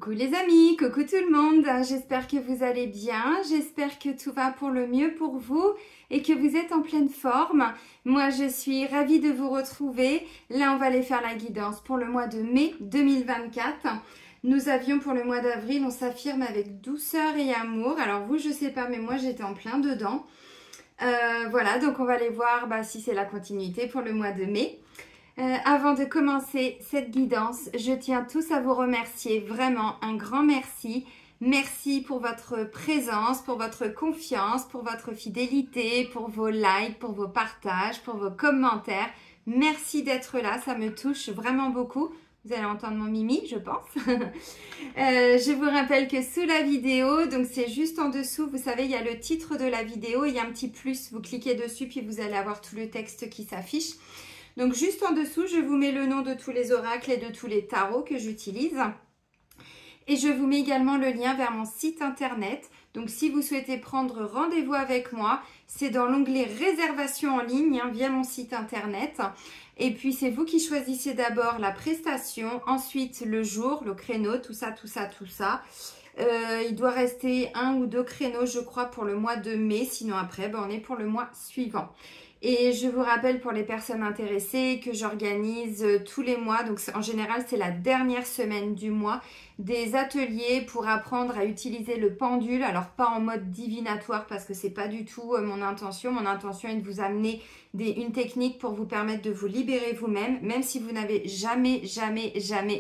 Coucou les amis, coucou tout le monde, j'espère que vous allez bien, j'espère que tout va pour le mieux pour vous et que vous êtes en pleine forme. Moi je suis ravie de vous retrouver. Là on va aller faire la guidance pour le mois de mai 2024. Nous avions pour le mois d'avril, on s'affirme avec douceur et amour. Alors vous je sais pas mais moi j'étais en plein dedans. Voilà, donc on va aller voir si c'est la continuité pour le mois de mai. Avant de commencer cette guidance, je tiens tous à vous remercier, vraiment un grand merci. Merci pour votre présence, pour votre confiance, pour votre fidélité, pour vos likes, pour vos partages, pour vos commentaires. Merci d'être là, ça me touche vraiment beaucoup. Vous allez entendre mon mimi, je pense. Je vous rappelle que sous la vidéo, donc c'est juste en dessous, vous savez, il y a le titre de la vidéo et il y a un petit plus. Vous cliquez dessus, puis vous allez avoir tout le texte qui s'affiche. Donc juste en dessous, je vous mets le nom de tous les oracles et de tous les tarots que j'utilise. Et je vous mets également le lien vers mon site internet. Donc si vous souhaitez prendre rendez-vous avec moi, c'est dans l'onglet réservation en ligne via mon site internet. Et puis c'est vous qui choisissez d'abord la prestation, ensuite le jour, le créneau, tout ça. Il doit rester 1 ou 2 créneaux, je crois, pour le mois de mai. Sinon après, on est pour le mois suivant. Et je vous rappelle pour les personnes intéressées que j'organise tous les mois, donc en général c'est la dernière semaine du mois, des ateliers pour apprendre à utiliser le pendule. Alors pas en mode divinatoire parce que c'est pas du tout mon intention. Mon intention est de vous amener une technique pour vous permettre de vous libérer vous-même, même si vous n'avez jamais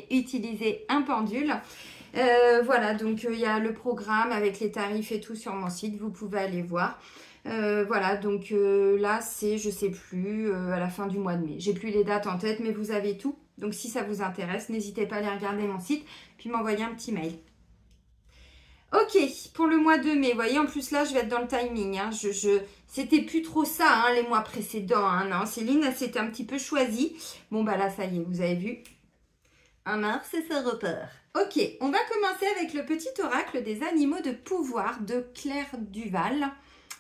utilisé un pendule. Voilà, donc il y a le programme avec les tarifs et tout sur mon site, vous pouvez aller voir. Voilà, donc là c'est, je sais plus, à la fin du mois de mai. J'ai plus les dates en tête, mais vous avez tout. Donc si ça vous intéresse, n'hésitez pas à aller regarder mon site, puis m'envoyer un petit mail. Ok, pour le mois de mai, vous voyez, en plus là je vais être dans le timing. C'était plus trop ça les mois précédents. Non, Céline, c'était un petit peu choisi. Bon là ça y est, vous avez vu. En mars, ça repart. Ok, on va commencer avec le petit oracle des animaux de pouvoir de Claire Duval.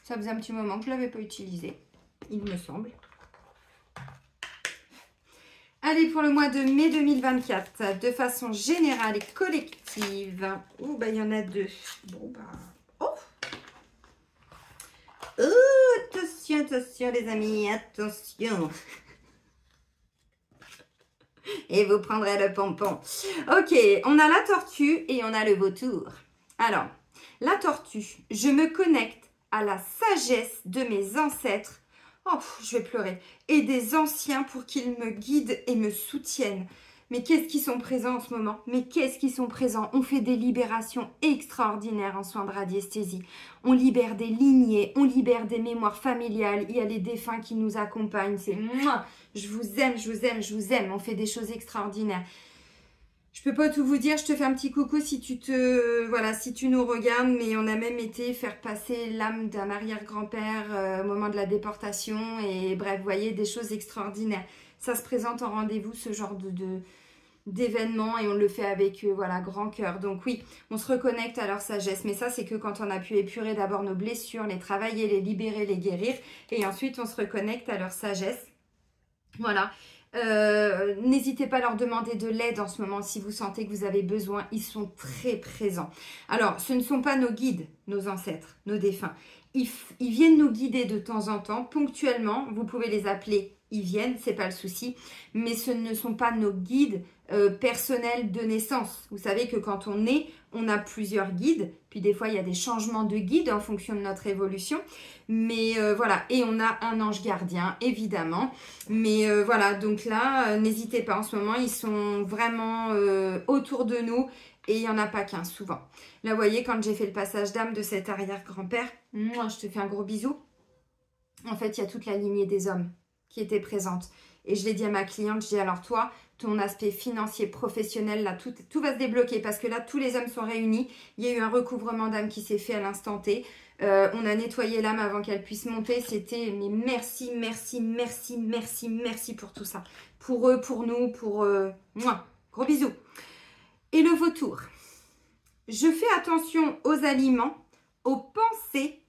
Ça faisait un petit moment que je ne l'avais pas utilisé, il me semble. Allez, pour le mois de mai 2024, de façon générale et collective. Oh, il y en a 2. Bon, oh. Oh, attention les amis, attention. Et vous prendrez le pompon. Ok, on a la tortue et on a le vautour. Alors, la tortue, je me connecte à la sagesse de mes ancêtres, oh, je vais pleurer, et des anciens pour qu'ils me guident et me soutiennent. Mais qu'est-ce qu'ils sont présents en ce moment? Mais qu'est-ce qu'ils sont présents? On fait des libérations extraordinaires en soins de radiesthésie. On libère des lignées, on libère des mémoires familiales. Il y a les défunts qui nous accompagnent. C'est moi, je vous aime, je vous aime, je vous aime. On fait des choses extraordinaires. Je peux pas tout vous dire, je te fais un petit coucou si tu nous regardes, mais on a même été faire passer l'âme d'un arrière-grand-père au moment de la déportation et bref, vous voyez, des choses extraordinaires. Ça se présente en rendez-vous, ce genre d'événements et on le fait avec grand cœur. Donc oui, on se reconnecte à leur sagesse, mais ça c'est que quand on a pu épurer d'abord nos blessures, les travailler, les libérer, les guérir et ensuite on se reconnecte à leur sagesse. Voilà. N'hésitez pas à leur demander de l'aide en ce moment si vous sentez que vous avez besoin, ils sont très présents. Alors ce ne sont pas nos guides, nos ancêtres, nos défunts, ils viennent nous guider de temps en temps, ponctuellement, vous pouvez les appeler, ils viennent, c'est pas le souci, mais ce ne sont pas nos guides personnels de naissance. Vous savez que quand on est, on a plusieurs guides, puis des fois il y a des changements de guides en fonction de notre évolution, mais voilà, et on a un ange gardien évidemment, mais voilà, donc là n'hésitez pas, en ce moment ils sont vraiment autour de nous et il n'y en a pas qu'un souvent. Là vous voyez, quand j'ai fait le passage d'âme de cet arrière-grand-père, moi je te fais un gros bisou, en fait il y a toute la lignée des hommes qui était présente. Et je l'ai dit à ma cliente, je dis alors toi, ton aspect financier, professionnel, là, tout va se débloquer parce que là, tous les hommes sont réunis. Il y a eu un recouvrement d'âme qui s'est fait à l'instant T. On a nettoyé l'âme avant qu'elle puisse monter. C'était, mais merci pour tout ça. Pour eux, pour nous, pour... Mouah, gros bisous. Et le vautour. Je fais attention aux aliments, aux pensées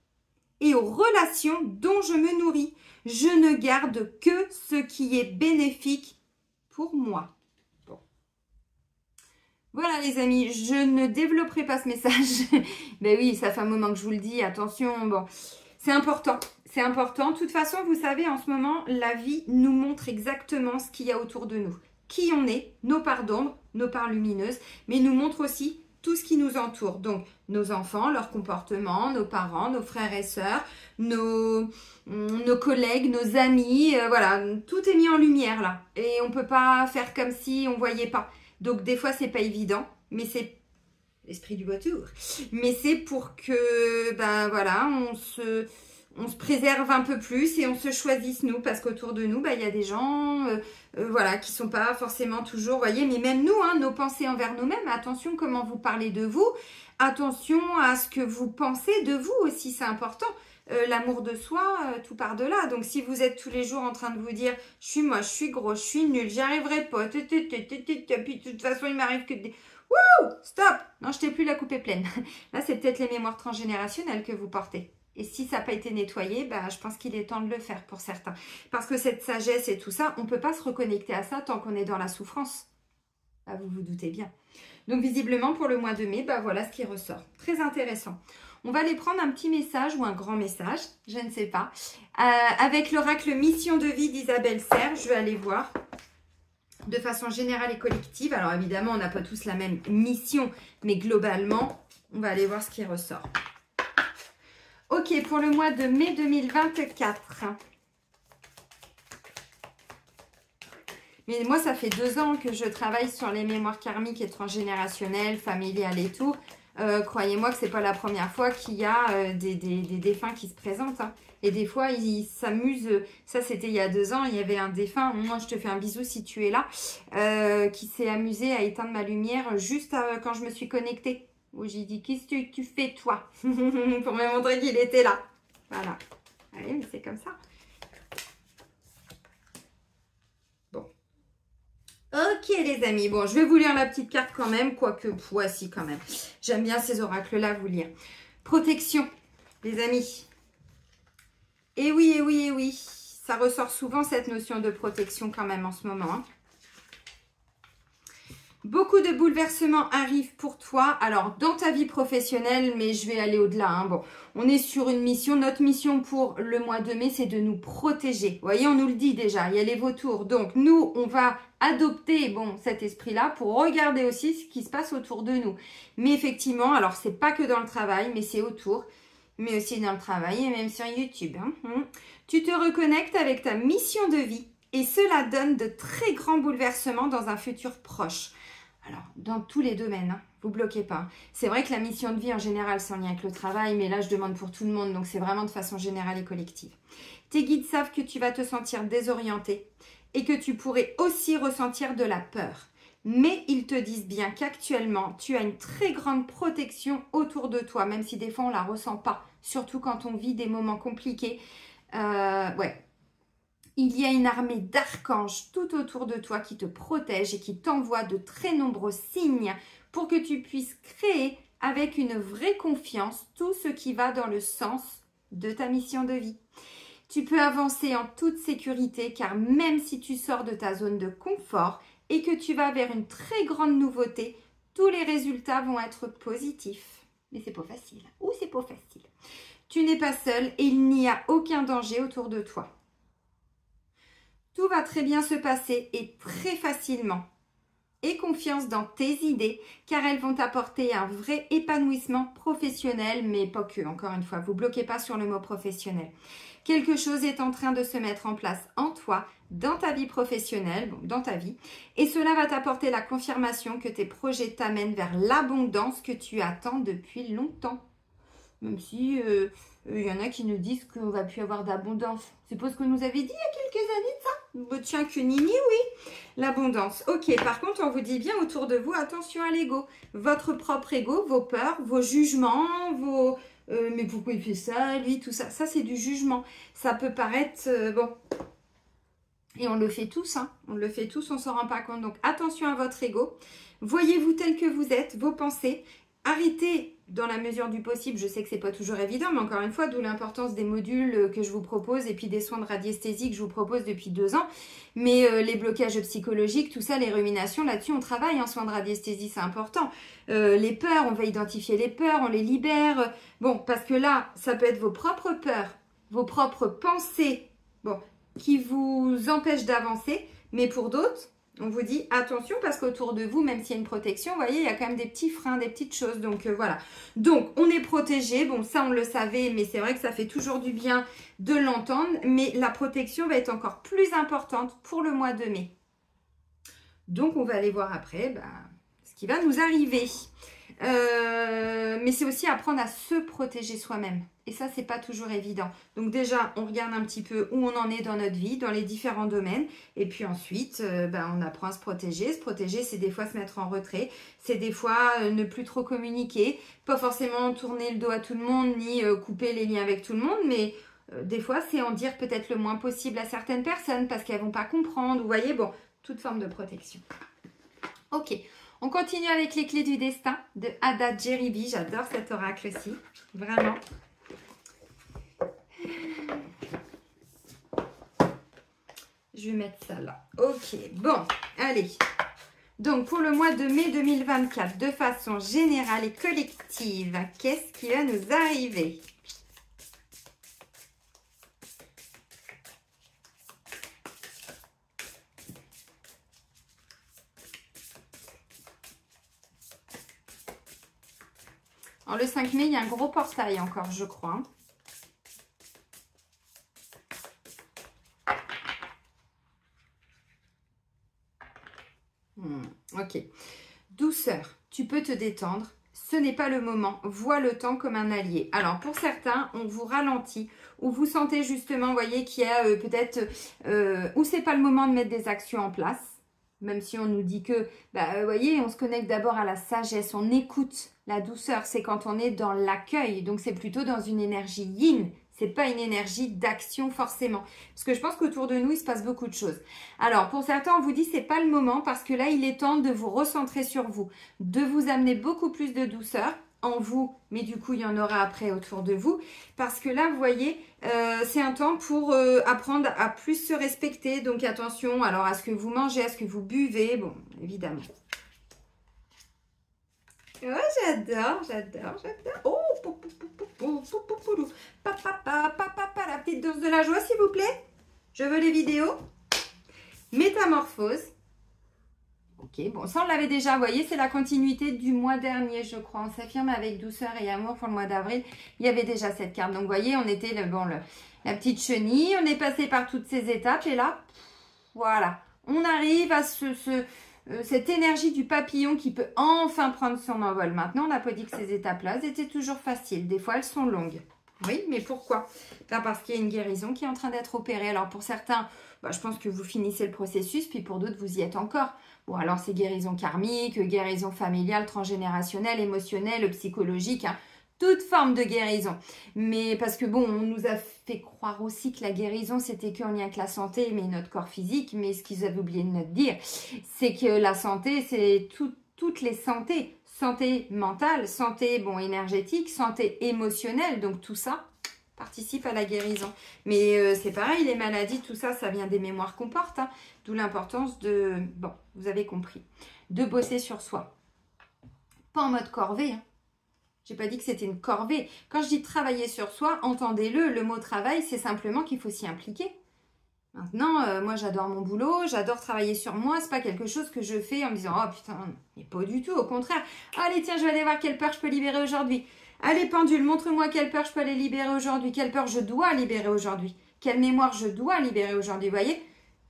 et aux relations dont je me nourris. Je ne garde que ce qui est bénéfique pour moi. Bon. Voilà les amis, je ne développerai pas ce message. Ben oui, ça fait un moment que je vous le dis, attention, bon, c'est important. C'est important. De toute façon, vous savez, en ce moment, la vie nous montre exactement ce qu'il y a autour de nous. Qui on est, nos parts d'ombre, nos parts lumineuses, mais nous montre aussi tout ce qui nous entoure. Donc, nos enfants, leur comportement, nos parents, nos frères et sœurs, nos collègues, nos amis, voilà, tout est mis en lumière là. Et on ne peut pas faire comme si on ne voyait pas. Donc, des fois, c'est pas évident, mais c'est l'esprit du vautour. Mais c'est pour que, ben voilà, on se préserve un peu plus et on se choisisse nous, parce qu'autour de nous, ben, il y a des gens voilà, qui sont pas forcément toujours, voyez, mais même nous, hein, nos pensées envers nous-mêmes, attention comment vous parlez de vous, attention à ce que vous pensez de vous aussi, c'est important. L'amour de soi, tout part de là. Donc, si vous êtes tous les jours en train de vous dire « Je suis moche, je suis gros, je suis nulle, j'y arriverai pas, puis de toute façon, il m'arrive que des... » Wouh! Stop! Non, je t'ai plus, la coupe est pleine. Là, c'est peut-être les mémoires transgénérationnelles que vous portez. Et si ça n'a pas été nettoyé, bah, je pense qu'il est temps de le faire pour certains. Parce que cette sagesse et tout ça, on ne peut pas se reconnecter à ça tant qu'on est dans la souffrance. Bah, vous vous doutez bien. Donc, visiblement, pour le mois de mai, bah, voilà ce qui ressort. Très intéressant. On va aller prendre un petit message ou un grand message, je ne sais pas. Avec l'oracle Mission de vie d'Isabelle Serre, je vais aller voir de façon générale et collective. Alors, évidemment, on n'a pas tous la même mission, mais globalement, on va aller voir ce qui ressort. Ok, pour le mois de mai 2024. Mais moi, ça fait 2 ans que je travaille sur les mémoires karmiques et transgénérationnelles, familiales et tout. Croyez-moi que c'est pas la première fois qu'il y a des défunts qui se présentent. Hein. Et des fois, ils s'amusent. Ça, c'était il y a 2 ans. Il y avait un défunt. Moi, je te fais un bisou si tu es là. Qui s'est amusé à éteindre ma lumière juste quand je me suis connectée. Où j'ai dit, qu'est-ce que tu fais, toi? Pour me montrer qu'il était là. Voilà. Allez, mais c'est comme ça. Bon. Ok, les amis. Bon, je vais vous lire la petite carte quand même. Quoique, voici quand même. J'aime bien ces oracles-là, vous lire. Protection, les amis. Et oui, et oui, et oui. Ça ressort souvent, cette notion de protection quand même en ce moment. Hein. Beaucoup de bouleversements arrivent pour toi, alors dans ta vie professionnelle, mais je vais aller au-delà. Hein. Bon, on est sur une mission. Notre mission pour le mois de mai, c'est de nous protéger. Vous voyez, on nous le dit déjà, il y a les vautours. Donc, nous, on va adopter bon, cet esprit-là pour regarder aussi ce qui se passe autour de nous. Mais effectivement, alors c'est pas que dans le travail, mais c'est autour, mais aussi dans le travail et même sur YouTube. Hein. Tu te reconnectes avec ta mission de vie et cela donne de très grands bouleversements dans un futur proche. Alors, dans tous les domaines, hein, vous ne bloquez pas. C'est vrai que la mission de vie, en général, c'est en lien avec le travail, mais là, je demande pour tout le monde, donc c'est vraiment de façon générale et collective. Tes guides savent que tu vas te sentir désorienté et que tu pourrais aussi ressentir de la peur. Mais ils te disent bien qu'actuellement, tu as une très grande protection autour de toi, même si des fois, on ne la ressent pas, surtout quand on vit des moments compliqués. Ouais. Il y a une armée d'archanges tout autour de toi qui te protège et qui t'envoie de très nombreux signes pour que tu puisses créer avec une vraie confiance tout ce qui va dans le sens de ta mission de vie. Tu peux avancer en toute sécurité car même si tu sors de ta zone de confort et que tu vas vers une très grande nouveauté, tous les résultats vont être positifs. Mais c'est pas facile. Ou c'est pas facile. Tu n'es pas seul et il n'y a aucun danger autour de toi. Tout va très bien se passer et très facilement. Aie confiance dans tes idées car elles vont t'apporter un vrai épanouissement professionnel, mais pas que, encore une fois, vous ne bloquez pas sur le mot professionnel. Quelque chose est en train de se mettre en place en toi, dans ta vie professionnelle, bon, dans ta vie, et cela va t'apporter la confirmation que tes projets t'amènent vers l'abondance que tu attends depuis longtemps. Même si y en a qui nous disent qu'on ne va plus avoir d'abondance. C'est pas ce que nous avait dit il y a quelques années de ça. Tiens, que nini, oui. L'abondance. Ok, par contre, on vous dit bien autour de vous, attention à l'ego. Votre propre ego, vos peurs, vos jugements, vos... mais pourquoi il fait ça, lui, tout ça. Ça, c'est du jugement. Ça peut paraître... bon. Et on le fait tous, hein. On le fait tous, on ne s'en rend pas compte. Donc, attention à votre ego. Voyez-vous tel que vous êtes, vos pensées. arrêtez dans la mesure du possible. Je sais que c'est pas toujours évident, mais encore une fois, d'où l'importance des modules que je vous propose et puis des soins de radiesthésie que je vous propose depuis 2 ans. Mais les blocages psychologiques, tout ça, les ruminations, là-dessus, on travaille en soins de radiesthésie, c'est important. Les peurs, on va identifier les peurs, on les libère. Bon, parce que là, ça peut être vos propres peurs, vos propres pensées, bon, qui vous empêchent d'avancer, mais pour d'autres, on vous dit attention parce qu'autour de vous, même s'il y a une protection, vous voyez, il y a quand même des petits freins, des petites choses. Donc voilà. Donc on est protégé. Bon, ça on le savait, mais c'est vrai que ça fait toujours du bien de l'entendre. Mais la protection va être encore plus importante pour le mois de mai. Donc on va aller voir après ce qui va nous arriver. Mais c'est aussi apprendre à se protéger soi-même. Et ça, c'est pas toujours évident. Donc déjà, on regarde un petit peu où on en est dans notre vie, dans les différents domaines. Et puis ensuite, on apprend à se protéger. Se protéger, c'est des fois se mettre en retrait. C'est des fois ne plus trop communiquer. Pas forcément tourner le dos à tout le monde, ni couper les liens avec tout le monde. Mais des fois, c'est en dire peut-être le moins possible à certaines personnes parce qu'elles vont pas comprendre. Vous voyez, bon, toute forme de protection. Ok. On continue avec les clés du destin de Ada Jeribi. J'adore cet oracle aussi. Vraiment. Je vais mettre ça là. Ok. Bon, allez. Donc, pour le mois de mai 2024, de façon générale et collective, qu'est-ce qui va nous arriver ? Alors, le 5 mai, il y a un gros portail encore, je crois. Ok. Douceur, tu peux te détendre. Ce n'est pas le moment. Vois le temps comme un allié. Alors, pour certains, on vous ralentit ou vous sentez justement, vous voyez, qu'il y a peut-être où c'est pas le moment de mettre des actions en place. Même si on nous dit que, vous voyez, on se connecte d'abord à la sagesse, on écoute la douceur. C'est quand on est dans l'accueil. Donc, c'est plutôt dans une énergie yin. C'est pas une énergie d'action forcément. Parce que je pense qu'autour de nous, il se passe beaucoup de choses. Alors, pour certains, on vous dit c'est pas le moment parce que là, il est temps de vous recentrer sur vous, de vous amener beaucoup plus de douceur en vous, mais du coup, il y en aura après autour de vous. Parce que là, vous voyez, c'est un temps pour apprendre à plus se respecter. Donc, attention alors à ce que vous mangez, à ce que vous buvez. Bon, évidemment. Oh, j'adore. Oh, la petite dose de la joie, s'il vous plaît. Je veux les vidéos. Métamorphose. Ok, bon, ça, on l'avait déjà, vous voyez, c'est la continuité du mois dernier, je crois. On s'affirme avec douceur et amour pour le mois d'avril. Il y avait déjà cette carte. Donc, vous voyez, on était la petite chenille. On est passé par toutes ces étapes. Et là, voilà, on arrive à cette énergie du papillon qui peut enfin prendre son envol. Maintenant, on n'a pas dit que ces étapes-là, elles étaient toujours faciles. Des fois, elles sont longues. Oui, mais pourquoi? Parce qu'il y a une guérison qui est en train d'être opérée. Alors, pour certains, je pense que vous finissez le processus, puis pour d'autres, vous y êtes encore. Bon, alors, c'est guérison karmique, guérison familiale, transgénérationnelle, émotionnelle, psychologique, hein. Toute forme de guérison. Mais parce que bon, on nous a fait croire aussi que la guérison, c'était qu'en lien avec la santé, mais notre corps physique. Mais ce qu'ils avaient oublié de nous dire, c'est que la santé, c'est toutes les santé. Santé mentale, santé énergétique, santé émotionnelle. Donc tout ça participe à la guérison. Mais c'est pareil, les maladies, tout ça, ça vient des mémoires qu'on porte. Hein. D'où l'importance de, vous avez compris, de bosser sur soi. Pas en mode corvée, hein. J'ai pas dit que c'était une corvée. Quand je dis travailler sur soi, entendez-le, le mot travail, c'est simplement qu'il faut s'y impliquer. Maintenant, moi j'adore mon boulot, j'adore travailler sur moi, c'est pas quelque chose que je fais en me disant « Oh putain, mais pas du tout, au contraire. Allez tiens, je vais aller voir quelle peur je peux libérer aujourd'hui. Allez pendule, montre-moi quelle peur je peux aller libérer aujourd'hui, quelle peur je dois libérer aujourd'hui, quelle mémoire je dois libérer aujourd'hui. » Vous voyez,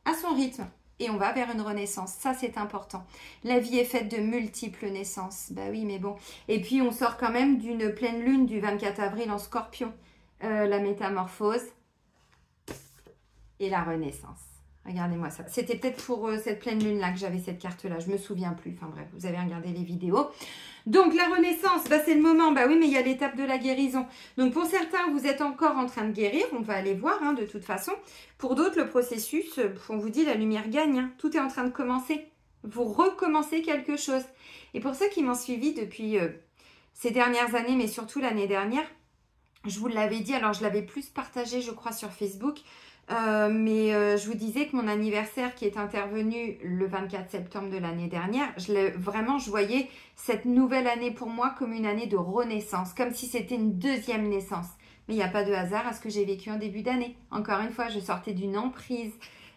à son rythme. Et on va vers une renaissance. Ça, c'est important. La vie est faite de multiples naissances. Bah oui, mais bon. Et puis, on sort quand même d'une pleine lune du 24 avril en Scorpion. La métamorphose et la renaissance. Regardez-moi ça. C'était peut-être pour cette pleine lune-là que j'avais cette carte-là. Je me souviens plus. Enfin bref, vous avez regardé les vidéos. Donc, la renaissance, c'est le moment. Bah oui, mais il y a l'étape de la guérison. Donc, pour certains, vous êtes encore en train de guérir. On va aller voir, hein, de toute façon. Pour d'autres, le processus, on vous dit, la lumière gagne. Hein. Tout est en train de commencer. Vous recommencez quelque chose. Et pour ceux qui m'ont suivi depuis ces dernières années, mais surtout l'année dernière. Je vous l'avais dit, alors je l'avais plus partagé, je crois, sur Facebook. Je vous disais que mon anniversaire qui est intervenu le 24 septembre de l'année dernière, vraiment, je voyais cette nouvelle année pour moi comme une année de renaissance, comme si c'était une deuxième naissance. Mais il n'y a pas de hasard à ce que j'ai vécu en début d'année. Encore une fois, je sortais d'une emprise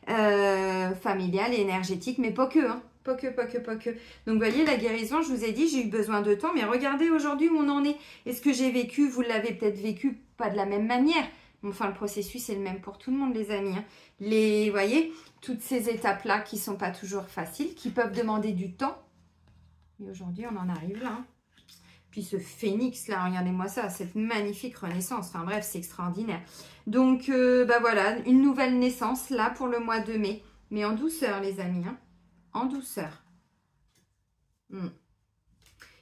familiale et énergétique, mais pas que, hein. Pas que. Donc, vous voyez, la guérison, je vous ai dit, j'ai eu besoin de temps, mais regardez aujourd'hui où on en est. Est-ce que j'ai vécu, vous l'avez peut-être vécu, pas de la même manière. Enfin, le processus est le même pour tout le monde, les amis. Hein. Vous voyez, toutes ces étapes-là qui ne sont pas toujours faciles, qui peuvent demander du temps. Et aujourd'hui, on en arrive là. Hein. Puis ce phénix, là, regardez-moi ça, cette magnifique renaissance. Enfin bref, c'est extraordinaire. Donc, voilà, une nouvelle naissance, là, pour le mois de mai. Mais en douceur, les amis. Hein. En douceur. Il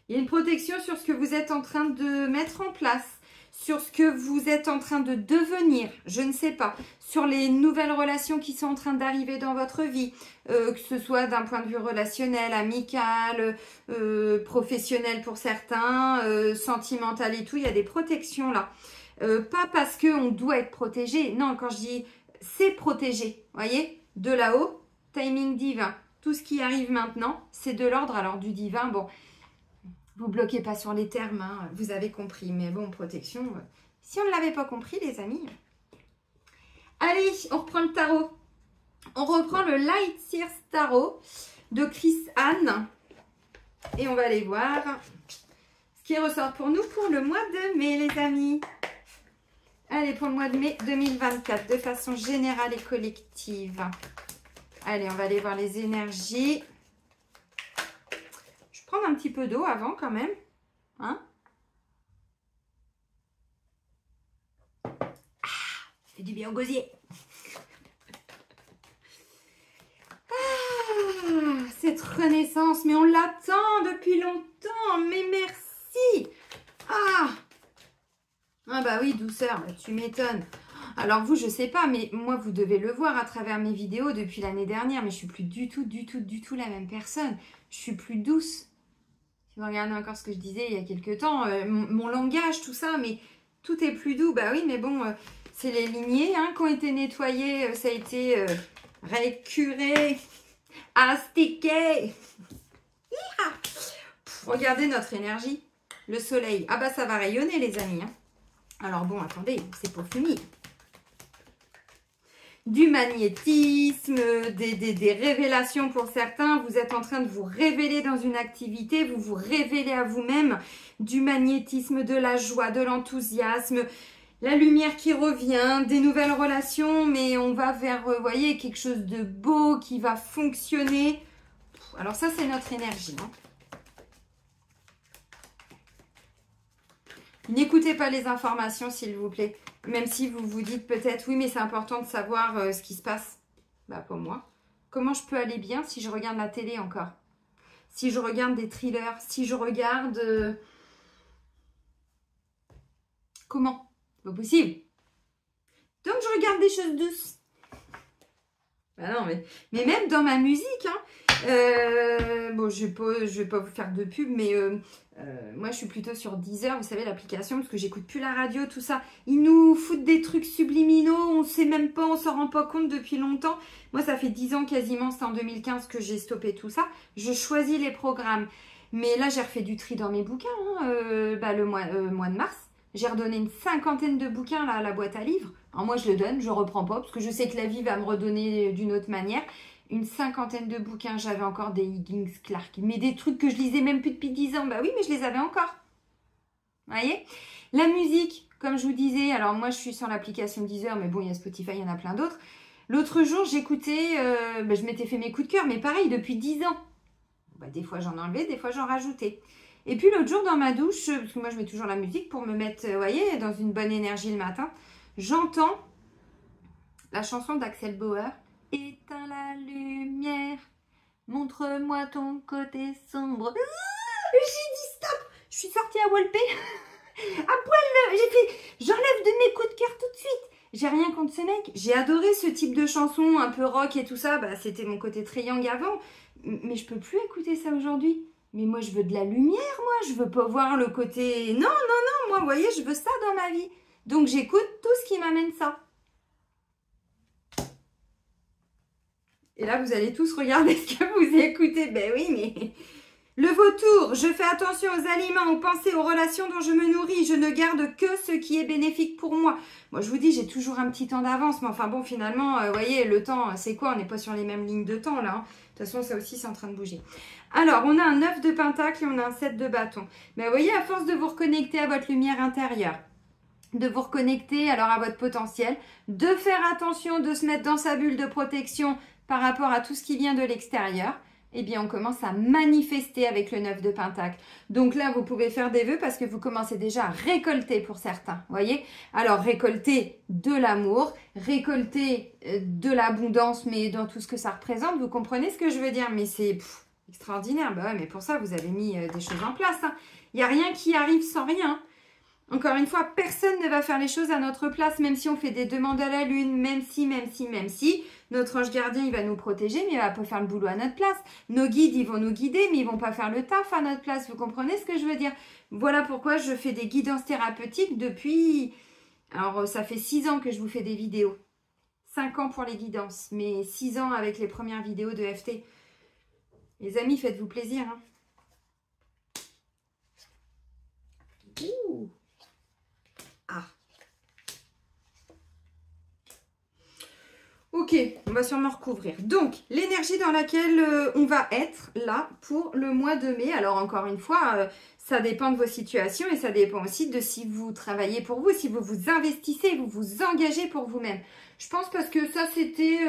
y a une protection sur ce que vous êtes en train de mettre en place, sur ce que vous êtes en train de devenir, je ne sais pas, sur les nouvelles relations qui sont en train d'arriver dans votre vie, que ce soit d'un point de vue relationnel, amical, professionnel pour certains, sentimental et tout, il y a des protections là. Pas parce qu'on doit être protégé, non, quand je dis c'est protégé, voyez, de là-haut, timing divin. Tout ce qui arrive maintenant, c'est de l'ordre, alors du divin, bon, vous bloquez pas sur les termes, hein, vous avez compris, mais bon, protection, si on ne l'avait pas compris, les amis. Allez, on reprend le tarot. On reprend le Light Sears Tarot de Chris Anne, et on va aller voir ce qui ressort pour nous pour le mois de mai, les amis. Allez, pour le mois de mai 2024, de façon générale et collective. Allez, on va aller voir les énergies. Je vais prendre un petit peu d'eau avant quand même. Hein? Ah, ça fait du bien au gosier. Ah, cette renaissance, mais on l'attend depuis longtemps. Mais merci. Ah bah oui, douceur, tu m'étonnes. Alors vous, je sais pas, mais moi, vous devez le voir à travers mes vidéos depuis l'année dernière, mais je suis plus du tout la même personne. Je suis plus douce. Si vous regardez encore ce que je disais il y a quelques temps, mon langage, tout ça, mais tout est plus doux. Bah oui, mais bon, c'est les lignées hein, qui ont été nettoyées, ça a été récuré, astiqué. Regardez notre énergie, le soleil. Ah bah ça va rayonner les amis. Hein. Alors bon, attendez, c'est pour finir. Du magnétisme, des révélations pour certains. Vous êtes en train de vous révéler dans une activité, vous vous révélez à vous-même. Du magnétisme, de la joie, de l'enthousiasme, la lumière qui revient, des nouvelles relations, mais on va vers, vous voyez, quelque chose de beau qui va fonctionner. Alors ça, c'est notre énergie. Hein. N'écoutez pas les informations, s'il vous plaît. Même si vous vous dites peut-être, oui, mais c'est important de savoir ce qui se passe. Bah, pour moi. Comment je peux aller bien si je regarde la télé encore? Si je regarde des thrillers? Si je regarde... Comment? C'est pas possible. Donc, je regarde des choses douces. Bah non, mais même dans ma musique, hein. Bon, je vais pas vous faire de pub, mais moi, je suis plutôt sur Deezer, vous savez, l'application, parce que j'écoute plus la radio, tout ça. Ils nous foutent des trucs subliminaux, on sait même pas, on s'en rend pas compte depuis longtemps. Moi, ça fait 10 ans quasiment, c'est en 2015 que j'ai stoppé tout ça. Je choisis les programmes. Mais là, j'ai refait du tri dans mes bouquins, hein, le mois de mars. J'ai redonné une 50aine de bouquins là, à la boîte à livres. Alors moi, je le donne, je reprends pas, parce que je sais que la vie va me redonner d'une autre manière. Une 50aine de bouquins, j'avais encore des Higgins Clark. Mais des trucs que je lisais même plus depuis 10 ans. Bah oui, mais je les avais encore. Vous voyez? La musique, comme je vous disais, alors moi, je suis sur l'application Deezer, mais bon, il y a Spotify, il y en a plein d'autres. L'autre jour, j'écoutais, je m'étais fait mes coups de cœur, mais pareil, depuis 10 ans. Bah, des fois, j'en enlevais, des fois, j'en rajoutais. Et puis l'autre jour dans ma douche, parce que moi je mets toujours la musique pour me mettre, vous voyez, dans une bonne énergie le matin, j'entends la chanson d'Axel Bauer. Éteins la lumière, montre-moi ton côté sombre. J'ai dit stop, je suis sortie à Walpé, à poil, j'ai fait, j'enlève de mes coups de cœur tout de suite. J'ai rien contre ce mec, j'ai adoré ce type de chanson, un peu rock et tout ça, bah, c'était mon côté très young avant, mais je peux plus écouter ça aujourd'hui. Mais moi, je veux de la lumière, moi. Je veux pas voir le côté... Non, non, non, moi, vous voyez, je veux ça dans ma vie. Donc, j'écoute tout ce qui m'amène ça. Et là, vous allez tous regarder ce que vous écoutez. Ben oui, mais... Le vautour, je fais attention aux aliments, aux pensées, aux relations dont je me nourris. Je ne garde que ce qui est bénéfique pour moi. Moi, je vous dis, j'ai toujours un petit temps d'avance. Mais enfin bon, finalement, vous voyez, le temps, c'est quoi? On n'est pas sur les mêmes lignes de temps, là. Hein. De toute façon, ça aussi, c'est en train de bouger. Alors, on a un 9 de pentacle et on a un 7 de bâton. Mais vous voyez, à force de vous reconnecter à votre lumière intérieure, de vous reconnecter alors à votre potentiel, de faire attention, de se mettre dans sa bulle de protection par rapport à tout ce qui vient de l'extérieur, eh bien, on commence à manifester avec le 9 de pentacle. Donc là, vous pouvez faire des vœux parce que vous commencez déjà à récolter pour certains, voyez. Alors, récolter de l'amour, récolter de l'abondance, mais dans tout ce que ça représente, vous comprenez ce que je veux dire? Mais c'est extraordinaire. Bah ouais, mais pour ça, vous avez mis des choses en place. Hein. Il n'y a rien qui arrive sans rien. Encore une fois, personne ne va faire les choses à notre place, même si on fait des demandes à la lune, même si, notre ange gardien, il va nous protéger, mais il va pas faire le boulot à notre place. Nos guides, ils vont nous guider, mais ils vont pas faire le taf à notre place. Vous comprenez ce que je veux dire? Voilà pourquoi je fais des guidances thérapeutiques depuis... Alors, ça fait 6 ans que je vous fais des vidéos. 5 ans pour les guidances, mais 6 ans avec les premières vidéos de FT. Les amis, faites-vous plaisir. Hein. Ouh. Ah. Ok, on va sûrement recouvrir. Donc, l'énergie dans laquelle on va être là pour le mois de mai. Alors, encore une fois, ça dépend de vos situations et ça dépend aussi de si vous travaillez pour vous, si vous vous investissez, vous vous engagez pour vous-même. Je pense parce que ça, c'était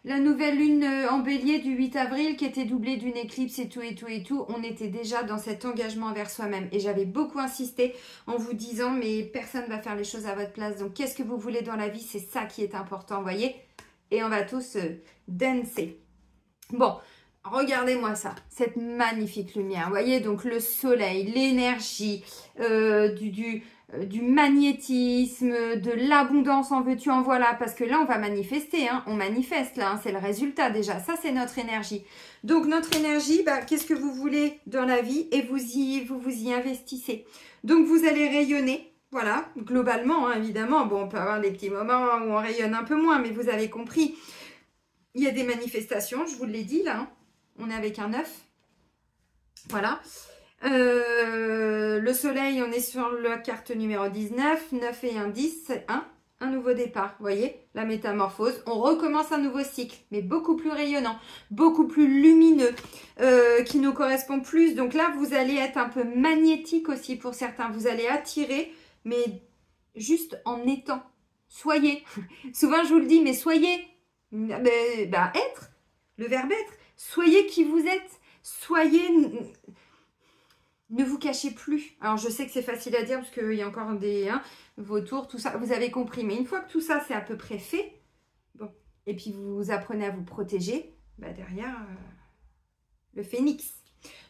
la nouvelle lune en bélier du 8 avril qui était doublée d'une éclipse et tout, et tout, et tout. On était déjà dans cet engagement envers soi-même. Et j'avais beaucoup insisté en vous disant, mais personne ne va faire les choses à votre place. Donc, qu'est-ce que vous voulez dans la vie? C'est ça qui est important, vous voyez? Et on va tous danser. Bon, regardez-moi ça, cette magnifique lumière. Vous voyez, donc le soleil, l'énergie, du magnétisme, de l'abondance, en veux-tu, en voilà. Parce que là, on va manifester, hein, on manifeste là, hein, c'est le résultat déjà. Ça, c'est notre énergie. Donc, notre énergie, bah, qu'est-ce que vous voulez dans la vie? Et vous y investissez. Donc, vous allez rayonner. Voilà, globalement, hein, évidemment, bon, on peut avoir des petits moments où on rayonne un peu moins, mais vous avez compris. Il y a des manifestations, je vous l'ai dit, là. Hein. On est avec un 9. Voilà. Le soleil, on est sur la carte numéro 19. 9 et 1, 10, c'est un nouveau départ. Vous voyez, la métamorphose. On recommence un nouveau cycle, mais beaucoup plus rayonnant, beaucoup plus lumineux, qui nous correspond plus. Donc là, vous allez être un peu magnétique aussi pour certains. Vous allez attirer... mais juste en étant. Soyez. Souvent, je vous le dis, mais soyez. Bah, être. Le verbe être. Soyez qui vous êtes. Soyez... Ne vous cachez plus. Alors, je sais que c'est facile à dire parce qu'il y a encore des vautours, tout ça. Vous avez compris. Mais une fois que tout ça, c'est à peu près fait, bon, et puis vous apprenez à vous protéger, bah, derrière, le phénix.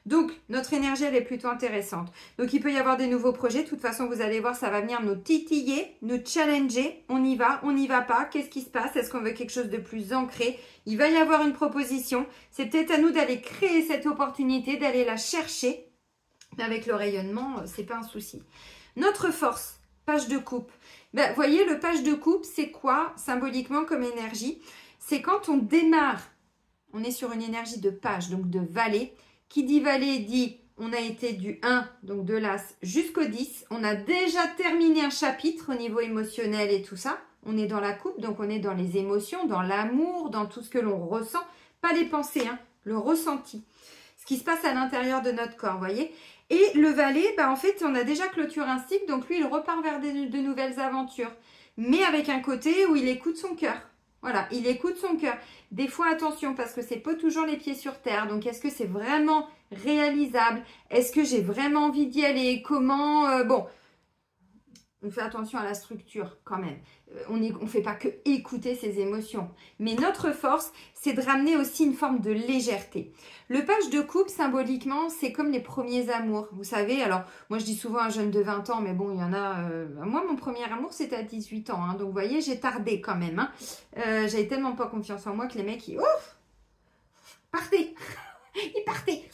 Donc, notre énergie, elle est plutôt intéressante. Donc, il peut y avoir des nouveaux projets. De toute façon, vous allez voir, ça va venir nous titiller, nous challenger. On y va pas. Qu'est-ce qui se passe? Est-ce qu'on veut quelque chose de plus ancré? Il va y avoir une proposition. C'est peut-être à nous d'aller créer cette opportunité, d'aller la chercher. Mais avec le rayonnement, c'est pas un souci. Notre force, page de coupe. Ben, voyez, le page de coupe, c'est quoi symboliquement comme énergie? C'est quand on démarre. On est sur une énergie de page, donc de vallée. Qui dit vallée dit on a été du 1, donc de l'As, jusqu'au 10. On a déjà terminé un chapitre au niveau émotionnel et tout ça. On est dans la coupe, donc on est dans les émotions, dans l'amour, dans tout ce que l'on ressent. Pas les pensées, hein, le ressenti. Ce qui se passe à l'intérieur de notre corps, vous voyez. Et le valet, bah, en fait, on a déjà clôturé un cycle, donc lui, il repart vers de nouvelles aventures. Mais avec un côté où il écoute son cœur. Voilà, il écoute son cœur. Des fois, attention, parce que c'est pas toujours les pieds sur terre. Donc, est-ce que c'est vraiment réalisable? Est-ce que j'ai vraiment envie d'y aller? Comment bon, on fait attention à la structure quand même. On ne fait pas que écouter ses émotions. Mais notre force, c'est de ramener aussi une forme de légèreté. Le page de coupe, symboliquement, c'est comme les premiers amours. Vous savez, alors, moi je dis souvent un jeune de 20 ans, mais bon, il y en a... moi, mon premier amour, c'était à 18 ans. Hein, donc, vous voyez, j'ai tardé quand même. Hein. J'avais tellement pas confiance en moi que les mecs, ils... Ouf, partez. il partait.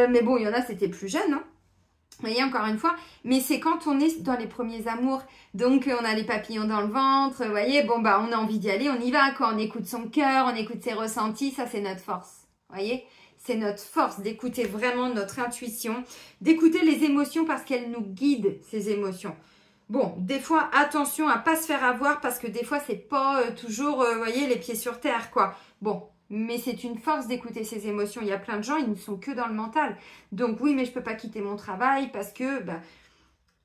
Mais bon, il y en a, c'était plus jeune, hein. Vous voyez, encore une fois, mais c'est quand on est dans les premiers amours, donc on a les papillons dans le ventre, vous voyez, bon bah on a envie d'y aller, on y va, quoi, on écoute son cœur, on écoute ses ressentis, ça c'est notre force, vous voyez, c'est notre force d'écouter vraiment notre intuition, d'écouter les émotions parce qu'elles nous guident, ces émotions. Bon, des fois, attention à pas se faire avoir parce que des fois, c'est pas toujours, vous voyez, les pieds sur terre, quoi. Bon, mais c'est une force d'écouter ses émotions. Il y a plein de gens, ils ne sont que dans le mental. Donc oui, mais je peux pas quitter mon travail parce que, bah,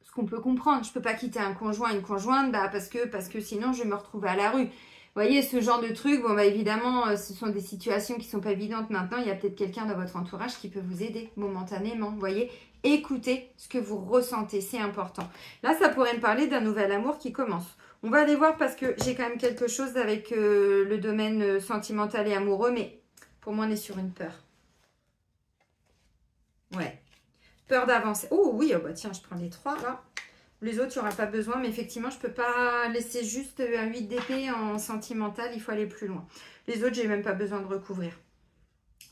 ce qu'on peut comprendre, je peux pas quitter un conjoint, une conjointe, bah, parce que sinon, je vais me retrouver à la rue. Vous voyez, ce genre de truc, bon, bah, évidemment, ce sont des situations qui sont pas évidentes maintenant. Il y a peut-être quelqu'un dans votre entourage qui peut vous aider momentanément, vous voyez. Écoutez ce que vous ressentez, c'est important. Là, ça pourrait me parler d'un nouvel amour qui commence. On va aller voir parce que j'ai quand même quelque chose avec le domaine sentimental et amoureux, mais pour moi, on est sur une peur. Ouais, peur d'avancer. Oh oui, oh bah tiens, je prends les 3 là. Les autres, il n'y aura pas besoin, mais effectivement, je ne peux pas laisser juste un 8 d'épée en sentimental, il faut aller plus loin. Les autres, j'ai même pas besoin de recouvrir.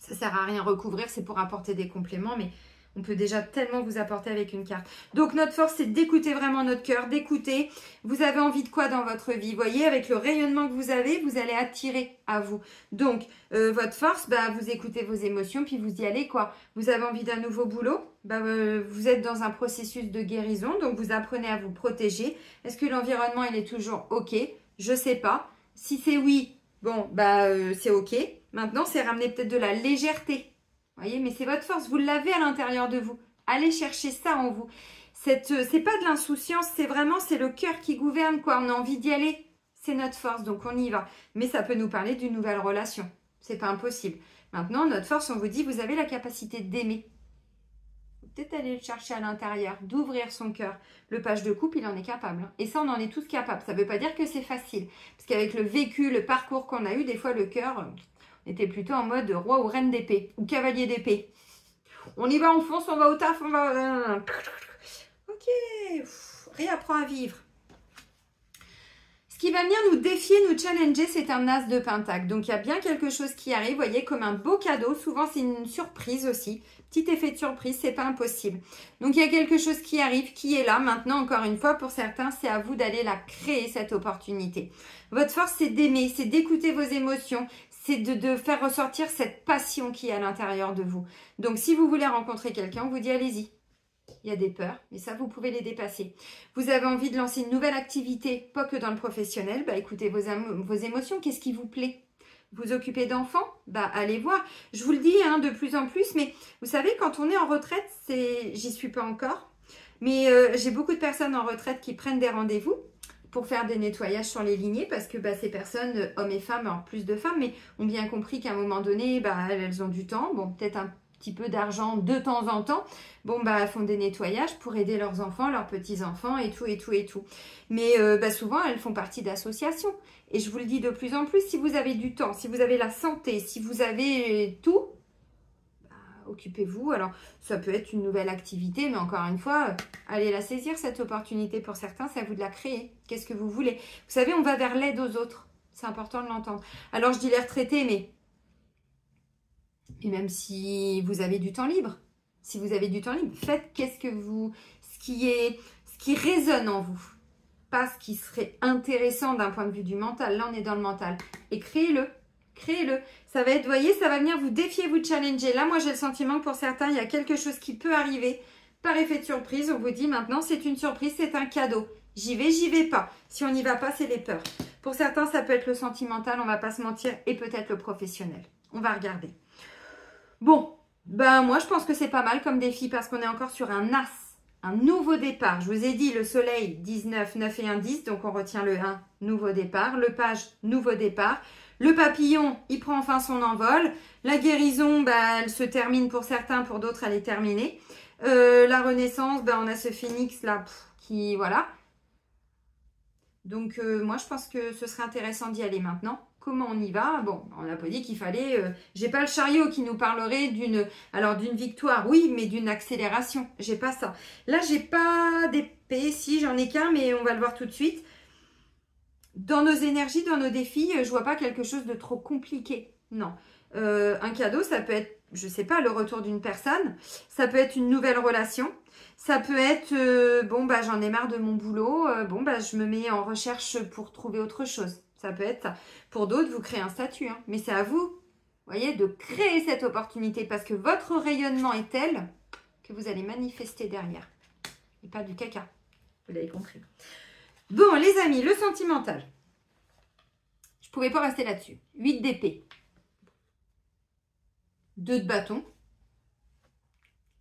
Ça ne sert à rien recouvrir, c'est pour apporter des compléments, mais on peut déjà tellement vous apporter avec une carte. Donc, notre force, c'est d'écouter vraiment notre cœur, d'écouter. Vous avez envie de quoi dans votre vie? Vous voyez, avec le rayonnement que vous avez, vous allez attirer à vous. Donc, votre force, bah, vous écoutez vos émotions, puis vous y allez, quoi. Vous avez envie d'un nouveau boulot? Bah, vous êtes dans un processus de guérison, donc vous apprenez à vous protéger. Est-ce que l'environnement, il est toujours OK? Je sais pas. Si c'est oui, bon, bah, c'est OK. Maintenant, c'est ramener peut-être de la légèreté. Vous voyez, mais c'est votre force, vous l'avez à l'intérieur de vous. Allez chercher ça en vous. C'est pas de l'insouciance, c'est vraiment, c'est le cœur qui gouverne, quoi. On a envie d'y aller, c'est notre force, donc on y va. Mais ça peut nous parler d'une nouvelle relation. C'est pas impossible. Maintenant, notre force, on vous dit, vous avez la capacité d'aimer. Peut-être aller le chercher à l'intérieur, d'ouvrir son cœur. Le page de coupe, il en est capable. Et ça, on en est tous capables. Ça ne veut pas dire que c'est facile. Parce qu'avec le vécu, le parcours qu'on a eu, des fois, le cœur... On était plutôt en mode roi ou reine d'épée, ou cavalier d'épée. On y va, on fonce, on va au taf, on va... Ok, réapprends à vivre. Ce qui va venir nous défier, nous challenger, c'est un as de pentacle. Donc, il y a bien quelque chose qui arrive, vous voyez, comme un beau cadeau. Souvent, c'est une surprise aussi. Petit effet de surprise, c'est pas impossible. Donc, il y a quelque chose qui arrive, qui est là. Maintenant, encore une fois, pour certains, c'est à vous d'aller la créer, cette opportunité. Votre force, c'est d'aimer, c'est d'écouter vos émotions, c'est de faire ressortir cette passion qui est à l'intérieur de vous. Donc, si vous voulez rencontrer quelqu'un, on vous dit allez-y. Il y a des peurs, mais ça, vous pouvez les dépasser. Vous avez envie de lancer une nouvelle activité, pas que dans le professionnel, bah écoutez vos émotions, qu'est-ce qui vous plaît? Vous occupez d'enfants? Bah allez voir. Je vous le dis hein, de plus en plus, mais vous savez, quand on est en retraite, j'y suis pas encore, mais j'ai beaucoup de personnes en retraite qui prennent des rendez-vous pour faire des nettoyages sur les lignées parce que bah, ces personnes, hommes et femmes, alors plus de femmes, mais ont bien compris qu'à un moment donné, bah, elles ont du temps, bon peut-être un petit peu d'argent de temps en temps, bon bah elles font des nettoyages pour aider leurs enfants, leurs petits-enfants et tout et tout et tout. Mais bah, souvent elles font partie d'associations et je vous le dis de plus en plus, si vous avez du temps, si vous avez la santé, si vous avez tout, occupez-vous. Alors, ça peut être une nouvelle activité, mais encore une fois, allez la saisir, cette opportunité. Pour certains, c'est à vous de la créer. Qu'est-ce que vous voulez? Vous savez, on va vers l'aide aux autres. C'est important de l'entendre. Alors, je dis les retraités, mais même si vous avez du temps libre, faites ce qui résonne en vous. Pas ce qui serait intéressant d'un point de vue du mental. Là, on est dans le mental. Et créez-le. Créez-le. Ça va être, vous voyez, ça va venir vous défier, vous challenger. Là, moi, j'ai le sentiment que pour certains, il y a quelque chose qui peut arriver par effet de surprise. On vous dit maintenant, c'est une surprise, c'est un cadeau. J'y vais pas. Si on n'y va pas, c'est les peurs. Pour certains, ça peut être le sentimental, on va pas se mentir, et peut-être le professionnel. On va regarder. Bon, ben moi, je pense que c'est pas mal comme défi parce qu'on est encore sur un as, un nouveau départ. Je vous ai dit, le soleil, 19, 9 et 1, 10. Donc, on retient le 1, nouveau départ. Le page, nouveau départ. Le papillon, il prend enfin son envol. La guérison, bah, elle se termine pour certains, pour d'autres, elle est terminée. La renaissance, bah, on a ce phénix là, qui, voilà. Donc, moi, je pense que ce serait intéressant d'y aller maintenant. Comment on y va? Bon, on n'a pas dit qu'il fallait... j'ai pas le chariot qui nous parlerait d'une victoire, oui, mais d'une accélération. J'ai pas ça. Là, j'ai pas d'épée. Si, j'en ai qu'un, mais on va le voir tout de suite. Dans nos énergies, dans nos défis, je vois pas quelque chose de trop compliqué. Non. Un cadeau, ça peut être je sais pas, le retour d'une personne. Ça peut être une nouvelle relation. Ça peut être, bon, bah, j'en ai marre de mon boulot. Bon, bah, je me mets en recherche pour trouver autre chose. Ça peut être ça. Pour d'autres, vous créez un statut. Hein. Mais c'est à vous, vous voyez, de créer cette opportunité parce que votre rayonnement est tel que vous allez manifester derrière. Et pas du caca. Vous l'avez compris. Bon, les amis, le sentimental. Je ne pouvais pas rester là-dessus. 8 d'épée. 2 de bâton.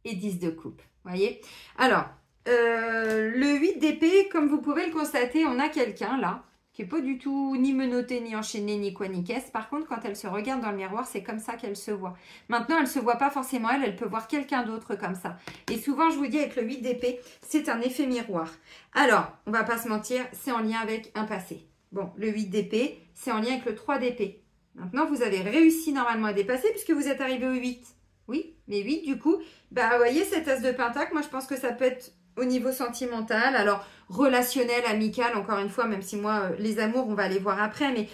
Et 10 de coupe. Vous voyez? Alors, le 8 d'épée, comme vous pouvez le constater, on a quelqu'un là, qui n'est pas du tout ni menotté, ni enchaîné, ni quoi, ni caisse. Par contre, quand elle se regarde dans le miroir, c'est comme ça qu'elle se voit. Maintenant, elle ne se voit pas forcément elle peut voir quelqu'un d'autre comme ça. Et souvent, je vous dis, avec le 8 d'épée, c'est un effet miroir. Alors, on va pas se mentir, c'est en lien avec un passé. Bon, le 8 d'épée, c'est en lien avec le 3 d'épée. Maintenant, vous avez réussi normalement à dépasser puisque vous êtes arrivé au 8. Oui, mais 8 du coup, bah, vous voyez cet as de pentacle, moi je pense que ça peut être au niveau sentimental, alors relationnel, amical, encore une fois, même si moi, les amours, on va les voir après, mais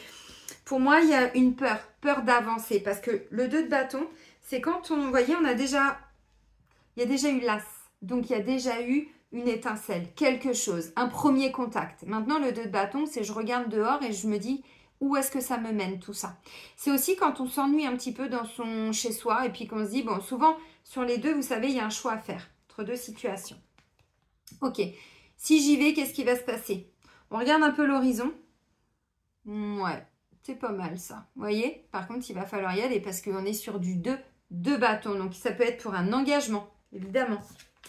pour moi, il y a une peur d'avancer, parce que le 2 de bâton, c'est quand on, vous voyez, il y a déjà eu l'as, donc il y a déjà eu une étincelle, quelque chose, un premier contact. Maintenant, le 2 de bâton, c'est je regarde dehors et je me dis, où est-ce que ça me mène tout ça? C'est aussi quand on s'ennuie un petit peu dans son chez-soi et puis qu'on se dit, bon, souvent, sur les deux, vous savez, il y a un choix à faire entre deux situations. Ok, si j'y vais, qu'est-ce qui va se passer? On regarde un peu l'horizon. Ouais, c'est pas mal ça. Vous voyez? Par contre, il va falloir y aller parce qu'on est sur du 2 de bâton. Donc, ça peut être pour un engagement, évidemment.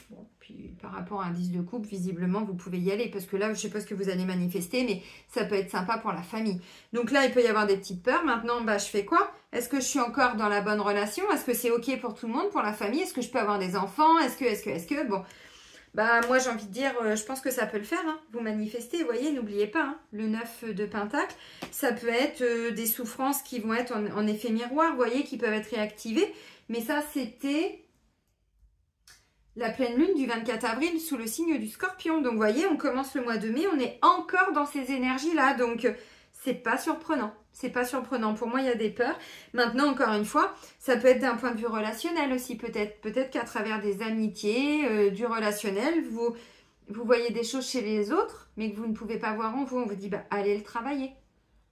Bon, puis par rapport à un 10 de coupe, visiblement, vous pouvez y aller. Parce que là, je ne sais pas ce que vous allez manifester, mais ça peut être sympa pour la famille. Donc là, il peut y avoir des petites peurs. Maintenant, bah, je fais quoi? Est-ce que je suis encore dans la bonne relation? Est-ce que c'est OK pour tout le monde, pour la famille? Est-ce que je peux avoir des enfants? Est-ce que... Bon, bah moi, j'ai envie de dire, je pense que ça peut le faire. Hein. Vous manifestez, vous voyez, n'oubliez pas. Hein, le 9 de pentacle, ça peut être des souffrances qui vont être en effet miroir, vous voyez, qui peuvent être réactivées. Mais ça, c'était... la pleine lune du 24 avril sous le signe du Scorpion. Donc, vous voyez, on commence le mois de mai, on est encore dans ces énergies-là. Donc, c'est pas surprenant. C'est pas surprenant. Pour moi, il y a des peurs. Maintenant, encore une fois, ça peut être d'un point de vue relationnel aussi, peut-être. Peut-être qu'à travers des amitiés, du relationnel, vous voyez des choses chez les autres, mais que vous ne pouvez pas voir en vous. On vous dit, bah, allez le travailler.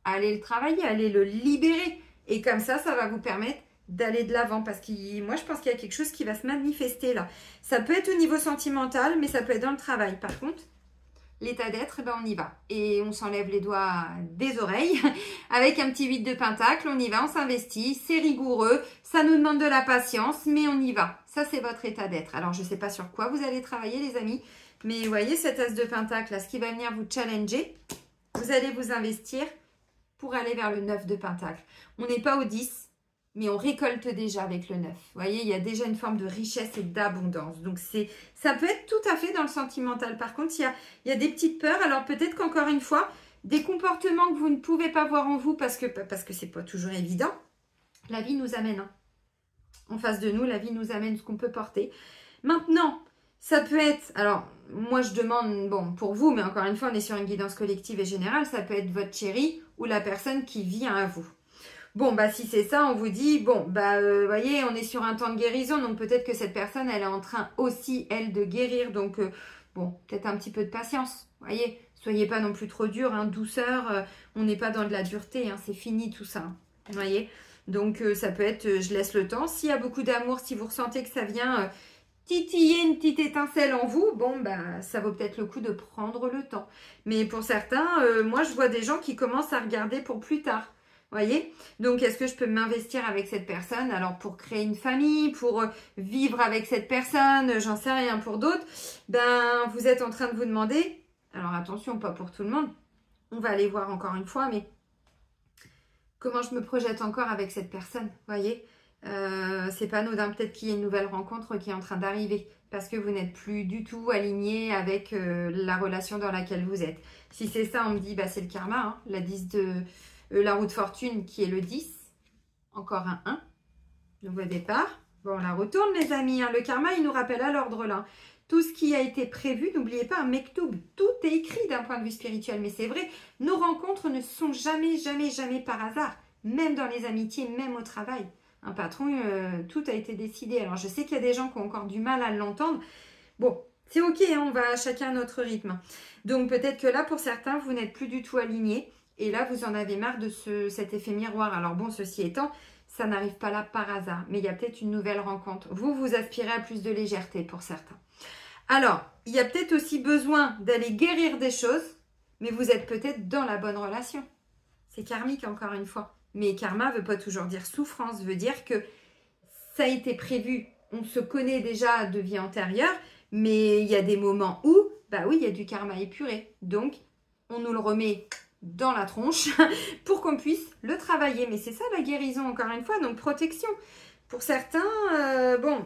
Allez le travailler, allez le libérer. Et comme ça va vous permettre d'aller de l'avant parce que moi je pense qu'il y a quelque chose qui va se manifester là. Ça peut être au niveau sentimental mais ça peut être dans le travail. Par contre, l'état d'être, ben on y va. Et on s'enlève les doigts des oreilles avec un petit 8 de pentacle. On y va, on s'investit, c'est rigoureux, ça nous demande de la patience mais on y va. Ça c'est votre état d'être. Alors je ne sais pas sur quoi vous allez travailler les amis, mais vous voyez cet as de pentacle là, ce qui va venir vous challenger, vous allez vous investir pour aller vers le 9 de pentacle. On n'est pas au 10, mais on récolte déjà avec le 9. Vous voyez, il y a déjà une forme de richesse et d'abondance. Donc, ça peut être tout à fait dans le sentimental. Par contre, il y a des petites peurs. Alors, peut-être qu'encore une fois, des comportements que vous ne pouvez pas voir en vous parce que c'est pas toujours évident. La vie nous amène. Hein. En face de nous, la vie nous amène ce qu'on peut porter. Maintenant, ça peut être... Alors, moi, je demande, bon, pour vous, mais encore une fois, on est sur une guidance collective et générale. Ça peut être votre chéri ou la personne qui vient à vous. Bon, bah si c'est ça, on vous dit, bon, bah, voyez, on est sur un temps de guérison, donc peut-être que cette personne, elle est en train aussi, elle, de guérir. Donc, bon, peut-être un petit peu de patience, voyez. Soyez pas non plus trop dur, hein, douceur, on n'est pas dans de la dureté, hein, c'est fini tout ça, hein, voyez. Donc, ça peut être, je laisse le temps. S'il y a beaucoup d'amour, si vous ressentez que ça vient titiller une petite étincelle en vous, bon, bah, ça vaut peut-être le coup de prendre le temps. Mais pour certains, moi, je vois des gens qui commencent à regarder pour plus tard. Voyez, donc est-ce que je peux m'investir avec cette personne? Alors pour créer une famille, pour vivre avec cette personne, j'en sais rien. Pour d'autres, ben vous êtes en train de vous demander, alors attention, pas pour tout le monde, on va aller voir encore une fois, mais comment je me projette encore avec cette personne? Voyez, c'est pas anodin, peut-être qu'il y a une nouvelle rencontre qui est en train d'arriver parce que vous n'êtes plus du tout aligné avec la relation dans laquelle vous êtes. Si c'est ça, on me dit, bah c'est le karma, hein, la 10 de... la roue de fortune qui est le 10, encore un 1, nouveau départ. Bon, on la retourne les amis, hein. Le karma il nous rappelle à l'ordre là. Tout ce qui a été prévu, n'oubliez pas un mektoub, tout est écrit d'un point de vue spirituel, mais c'est vrai, nos rencontres ne sont jamais par hasard, même dans les amitiés, même au travail. Un patron, tout a été décidé. Alors, je sais qu'il y a des gens qui ont encore du mal à l'entendre. Bon, c'est ok, hein, on va chacun à notre rythme. Donc, peut-être que là, pour certains, vous n'êtes plus du tout alignés. Et là, vous en avez marre de cet effet miroir. Alors bon, ceci étant, ça n'arrive pas là par hasard. Mais il y a peut-être une nouvelle rencontre. Vous aspirez à plus de légèreté pour certains. Alors, il y a peut-être aussi besoin d'aller guérir des choses. Mais vous êtes peut-être dans la bonne relation. C'est karmique encore une fois. Mais karma ne veut pas toujours dire souffrance. Veut dire que ça a été prévu. On se connaît déjà de vie antérieure. Mais il y a des moments où, bah oui, il y a du karma épuré. Donc, on nous le remet dans la tronche pour qu'on puisse le travailler. Mais c'est ça la guérison, encore une fois. Donc, protection. Pour certains, bon,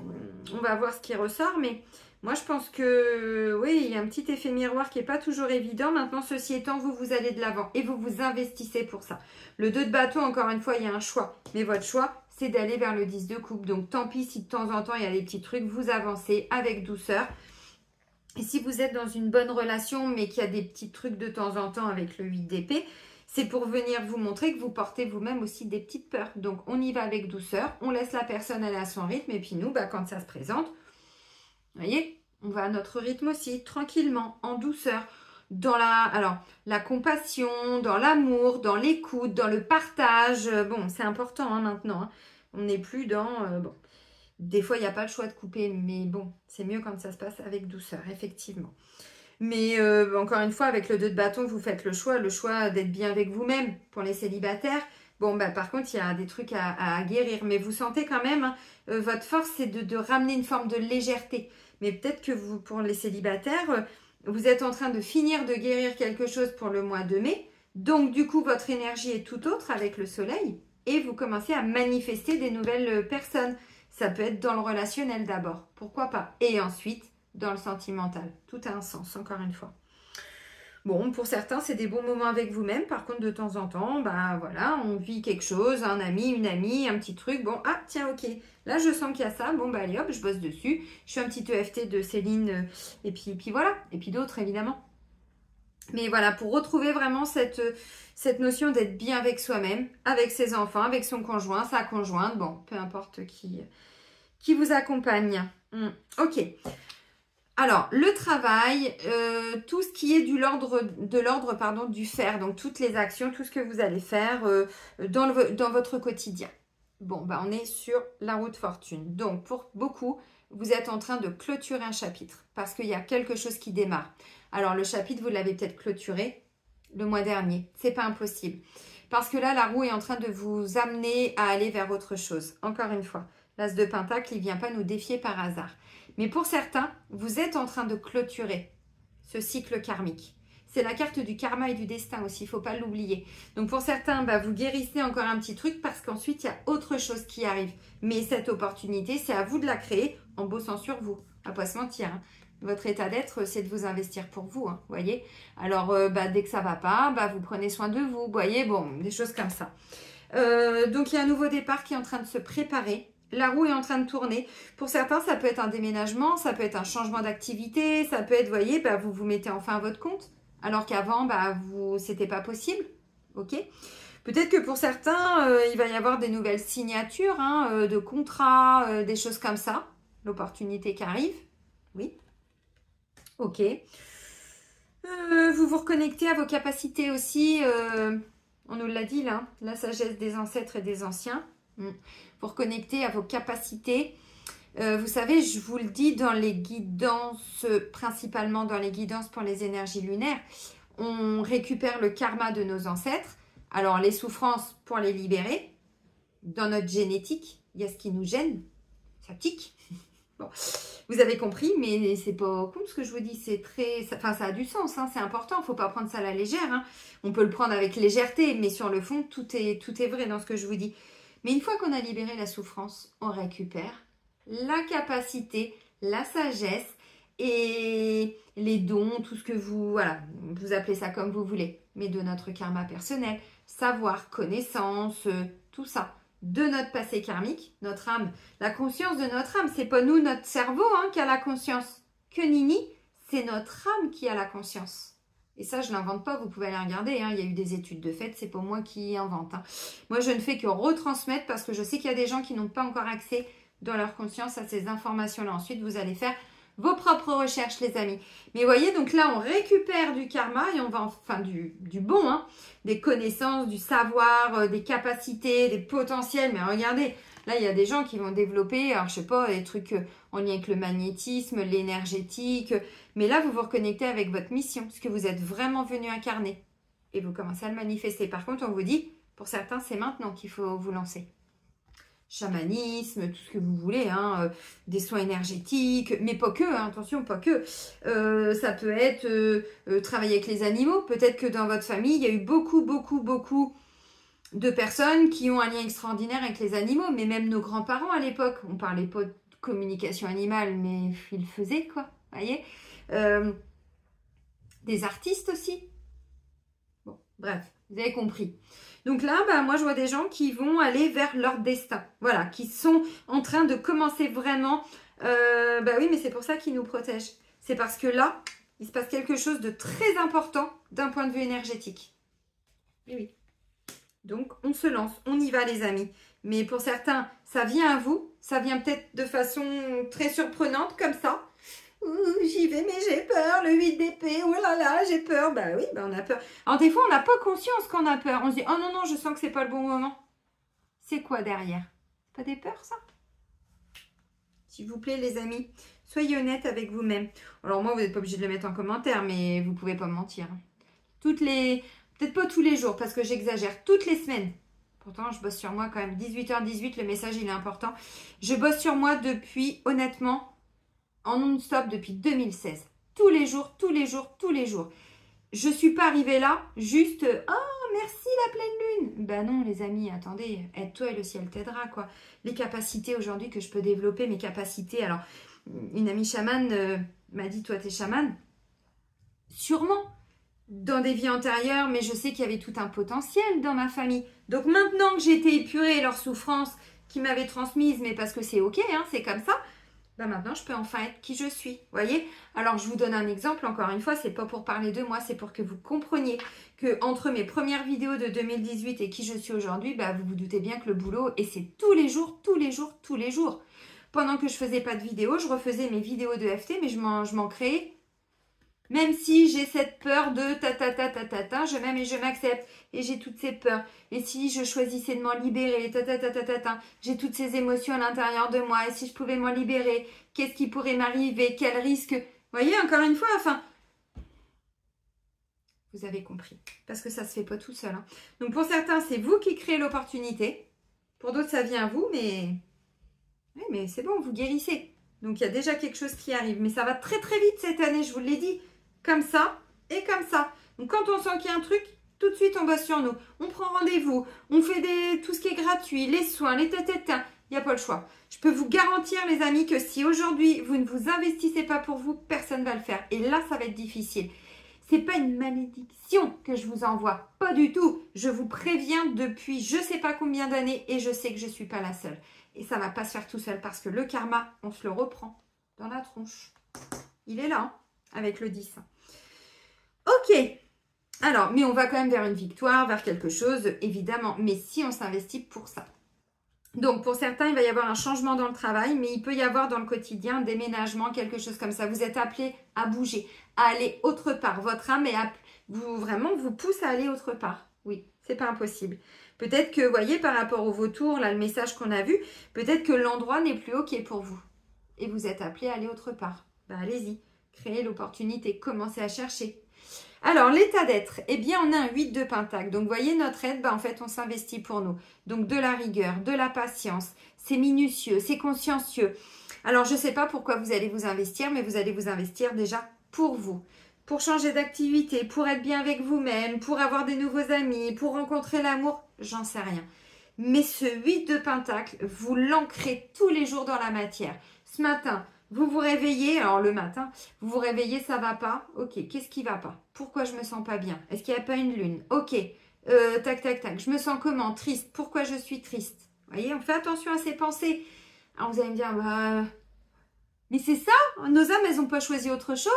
on va voir ce qui ressort. Mais moi, je pense que, oui, il y a un petit effet miroir qui n'est pas toujours évident. Maintenant, ceci étant, vous allez de l'avant et vous vous investissez pour ça. Le 2 de bâton, encore une fois, il y a un choix. Mais votre choix, c'est d'aller vers le 10 de coupe. Donc, tant pis si de temps en temps, il y a des petits trucs, vous avancez avec douceur. Et si vous êtes dans une bonne relation, mais qu'il y a des petits trucs de temps en temps avec le 8 d'épée, c'est pour venir vous montrer que vous portez vous-même aussi des petites peurs. Donc, on y va avec douceur, on laisse la personne aller à son rythme. Et puis nous, bah, quand ça se présente, vous voyez, on va à notre rythme aussi, tranquillement, en douceur. Dans la compassion, dans l'amour, dans l'écoute, dans le partage. Bon, c'est important hein, maintenant. Hein. On n'est plus dans... bon. Des fois, il n'y a pas le choix de couper, mais bon, c'est mieux quand ça se passe avec douceur, effectivement. Mais encore une fois, avec le 2 de bâton, vous faites le choix d'être bien avec vous-même pour les célibataires. Bon, bah, par contre, il y a des trucs à guérir, mais vous sentez quand même, hein, votre force, c'est de ramener une forme de légèreté. Mais peut-être que vous, pour les célibataires, vous êtes en train de finir de guérir quelque chose pour le mois de mai. Donc, du coup, votre énergie est tout autre avec le soleil et vous commencez à manifester des nouvelles personnes. Ça peut être dans le relationnel d'abord, pourquoi pas. Et ensuite, dans le sentimental. Tout a un sens, encore une fois. Bon, pour certains, c'est des bons moments avec vous-même. Par contre, de temps en temps, bah voilà, on vit quelque chose, un ami, une amie, un petit truc. Bon, ah, tiens, ok. Là, je sens qu'il y a ça. Bon, bah allez, hop, je bosse dessus. Je fais un petit EFT de Céline. Et puis voilà. Et puis d'autres, évidemment. Mais voilà, pour retrouver vraiment cette notion d'être bien avec soi-même, avec ses enfants, avec son conjoint, sa conjointe. Bon, peu importe qui vous accompagne. Ok. Alors, le travail, tout ce qui est de l'ordre du faire, donc toutes les actions, tout ce que vous allez faire dans votre quotidien. Bon, bah, on est sur la route fortune. Donc, pour beaucoup, vous êtes en train de clôturer un chapitre parce qu'il y a quelque chose qui démarre. Alors, le chapitre, vous l'avez peut-être clôturé le mois dernier. C'est pas impossible. Parce que là, la roue est en train de vous amener à aller vers autre chose. Encore une fois, l'As de Pentacle, il ne vient pas nous défier par hasard. Mais pour certains, vous êtes en train de clôturer ce cycle karmique. C'est la carte du karma et du destin aussi, il ne faut pas l'oublier. Donc pour certains, bah, vous guérissez encore un petit truc parce qu'ensuite, il y a autre chose qui arrive. Mais cette opportunité, c'est à vous de la créer en bossant sur vous. On ne va pas se mentir. Hein. Votre état d'être, c'est de vous investir pour vous, hein, voyez. Alors, bah, dès que ça ne va pas, bah, vous prenez soin de vous, voyez, bon, des choses comme ça. Donc, il y a un nouveau départ qui est en train de se préparer. La roue est en train de tourner. Pour certains, ça peut être un déménagement, ça peut être un changement d'activité, ça peut être, vous voyez, bah, vous vous mettez enfin à votre compte, alors qu'avant, bah, c'était pas possible, ok. Peut-être que pour certains, il va y avoir des nouvelles signatures, hein, de contrats, des choses comme ça. L'opportunité qui arrive, oui. Ok. Vous vous reconnectez à vos capacités aussi. On nous l'a dit là, la sagesse des ancêtres et des anciens. Vous reconnectez à vos capacités. Vous savez, je vous le dis dans les guidances, principalement dans les guidances pour les énergies lunaires, on récupère le karma de nos ancêtres. Alors, les souffrances pour les libérer. Dans notre génétique, il y a ce qui nous gêne. Ça tique. Bon, vous avez compris, mais c'est pas con ce que je vous dis. C'est très, enfin, ça a du sens, hein, c'est important. Il ne faut pas prendre ça à la légère. Hein. On peut le prendre avec légèreté, mais sur le fond, tout est vrai dans ce que je vous dis. Mais une fois qu'on a libéré la souffrance, on récupère la capacité, la sagesse et les dons, tout ce que vous appelez ça comme vous voulez, mais de notre karma personnel, savoir, connaissance, tout ça. De notre passé karmique, notre âme, la conscience de notre âme. C'est pas nous, notre cerveau, hein, qui a la conscience. Que nini, c'est notre âme qui a la conscience. Et ça, je ne l'invente pas, vous pouvez aller regarder, hein. Il y a eu des études de fait, c'est pas moi qui invente, hein. Moi, je ne fais que retransmettre parce que je sais qu'il y a des gens qui n'ont pas encore accès dans leur conscience à ces informations-là. Ensuite, vous allez faire vos propres recherches, les amis. Mais vous voyez, donc là, on récupère du karma et on va, enfin, du bon, hein, des connaissances, du savoir, des capacités, des potentiels. Mais regardez, là, il y a des gens qui vont développer, alors, je sais pas, des trucs en lien avec le magnétisme, l'énergétique. Mais là, vous vous reconnectez avec votre mission, ce que vous êtes vraiment venu incarner. Et vous commencez à le manifester. Par contre, on vous dit, pour certains, c'est maintenant qu'il faut vous lancer. Chamanisme, tout ce que vous voulez, hein, des soins énergétiques, mais pas que, hein, attention, pas que. Ça peut être travailler avec les animaux. Peut-être que dans votre famille, il y a eu beaucoup de personnes qui ont un lien extraordinaire avec les animaux, mais même nos grands-parents à l'époque, on parlait pas de communication animale, mais ils le faisaient, quoi, vous voyez. Des artistes aussi. Bon, bref, vous avez compris. Donc là, bah, moi, je vois des gens qui vont aller vers leur destin. Voilà, qui sont en train de commencer vraiment. Bah oui, mais c'est pour ça qu'ils nous protègent. C'est parce que là, il se passe quelque chose de très important d'un point de vue énergétique. Oui, oui. Donc, on se lance, on y va, les amis. Mais pour certains, ça vient à vous. Ça vient peut-être de façon très surprenante, comme ça. J'y vais, mais j'ai peur, le 8 d'épée, oh là là, j'ai peur. Bah oui, bah on a peur. Alors des fois, on n'a pas conscience qu'on a peur. On se dit, oh non, non, je sens que c'est pas le bon moment. C'est quoi derrière? C'est pas des peurs, ça? S'il vous plaît, les amis, soyez honnêtes avec vous-même. Alors moi, vous n'êtes pas obligé de le mettre en commentaire, mais vous pouvez pas me mentir. Peut-être pas tous les jours, parce que j'exagère, toutes les semaines. Pourtant, je bosse sur moi quand même. 18h18, le message, il est important. Je bosse sur moi depuis, honnêtement, en non-stop depuis 2016. Tous les jours, tous les jours, tous les jours. Je ne suis pas arrivée là, juste, oh, merci la pleine lune. Ben non, les amis, attendez, aide-toi et le ciel t'aidera, quoi. Les capacités aujourd'hui que je peux développer, mes capacités. Alors, une amie chamane m'a dit, toi, t'es chamane? Sûrement, dans des vies antérieures, mais je sais qu'il y avait tout un potentiel dans ma famille. Donc maintenant que j'ai été épurée leur souffrance qu'ils m'avaient transmise, mais parce que c'est ok, hein, c'est comme ça, ben maintenant, je peux enfin être qui je suis, voyez. Alors, je vous donne un exemple, encore une fois, c'est pas pour parler de moi, c'est pour que vous compreniez que entre mes premières vidéos de 2018 et qui je suis aujourd'hui, ben, vous vous doutez bien que le boulot, et c'est tous les jours, tous les jours, tous les jours. Pendant que je faisais pas de vidéos, je refaisais mes vidéos de FT, mais je m'en créais. Même si j'ai cette peur de je m'aime et je m'accepte. Et j'ai toutes ces peurs. Et si je choisissais de m'en libérer, j'ai toutes ces émotions à l'intérieur de moi. Et si je pouvais m'en libérer, qu'est-ce qui pourrait m'arriver? Quel risque? Vous voyez, encore une fois, enfin, vous avez compris. Parce que ça se fait pas tout seul, hein. Donc pour certains, c'est vous qui créez l'opportunité. Pour d'autres, ça vient à vous, mais... Oui, mais c'est bon, vous guérissez. Donc il y a déjà quelque chose qui arrive. Mais ça va très très vite cette année, je vous l'ai dit. Comme ça et comme ça. Donc quand on sent qu'il y a un truc, tout de suite on bosse sur nous. On prend rendez-vous, on fait tout ce qui est gratuit, les soins, les têtes-têtes. Il n'y a pas le choix. Je peux vous garantir, les amis, que si aujourd'hui vous ne vous investissez pas pour vous, personne ne va le faire. Et là, ça va être difficile. Ce n'est pas une malédiction que je vous envoie. Pas du tout. Je vous préviens depuis je ne sais pas combien d'années et je sais que je ne suis pas la seule. Et ça ne va pas se faire tout seul parce que le karma, on se le reprend dans la tronche. Il est là, hein, avec le 10. Ok. Alors, mais on va quand même vers une victoire, vers quelque chose, évidemment. Mais si on s'investit pour ça. Donc, pour certains, il va y avoir un changement dans le travail, mais il peut y avoir dans le quotidien un déménagement, quelque chose comme ça. Vous êtes appelé à bouger, à aller autre part. Votre âme vous pousse à aller autre part. Oui, c'est pas impossible. Peut-être que, vous voyez, par rapport au vautour, là, le message qu'on a vu, peut-être que l'endroit n'est plus OK pour vous. Et vous êtes appelé à aller autre part. Ben, allez-y, créez l'opportunité, commencez à chercher. Alors, l'état d'être, eh bien, on a un 8 de pentacle. Donc, vous voyez, notre aide, ben, en fait, on s'investit pour nous. Donc, de la rigueur, de la patience, c'est minutieux, c'est consciencieux. Alors, je ne sais pas pourquoi vous allez vous investir, mais vous allez vous investir déjà pour vous. Pour changer d'activité, pour être bien avec vous-même, pour avoir des nouveaux amis, pour rencontrer l'amour, j'en sais rien. Mais ce 8 de pentacle, vous l'ancrez tous les jours dans la matière. Ce matin, vous vous réveillez, alors le matin, vous vous réveillez, ça va pas? Ok, qu'est-ce qui va pas? Pourquoi je me sens pas bien? Est-ce qu'il n'y a pas une lune? Ok, tac, tac, tac, je me sens comment? Triste. Pourquoi je suis triste? Vous voyez, on fait attention à ses pensées. Alors vous allez me dire, bah, mais c'est ça, nos âmes, elles n'ont pas choisi autre chose.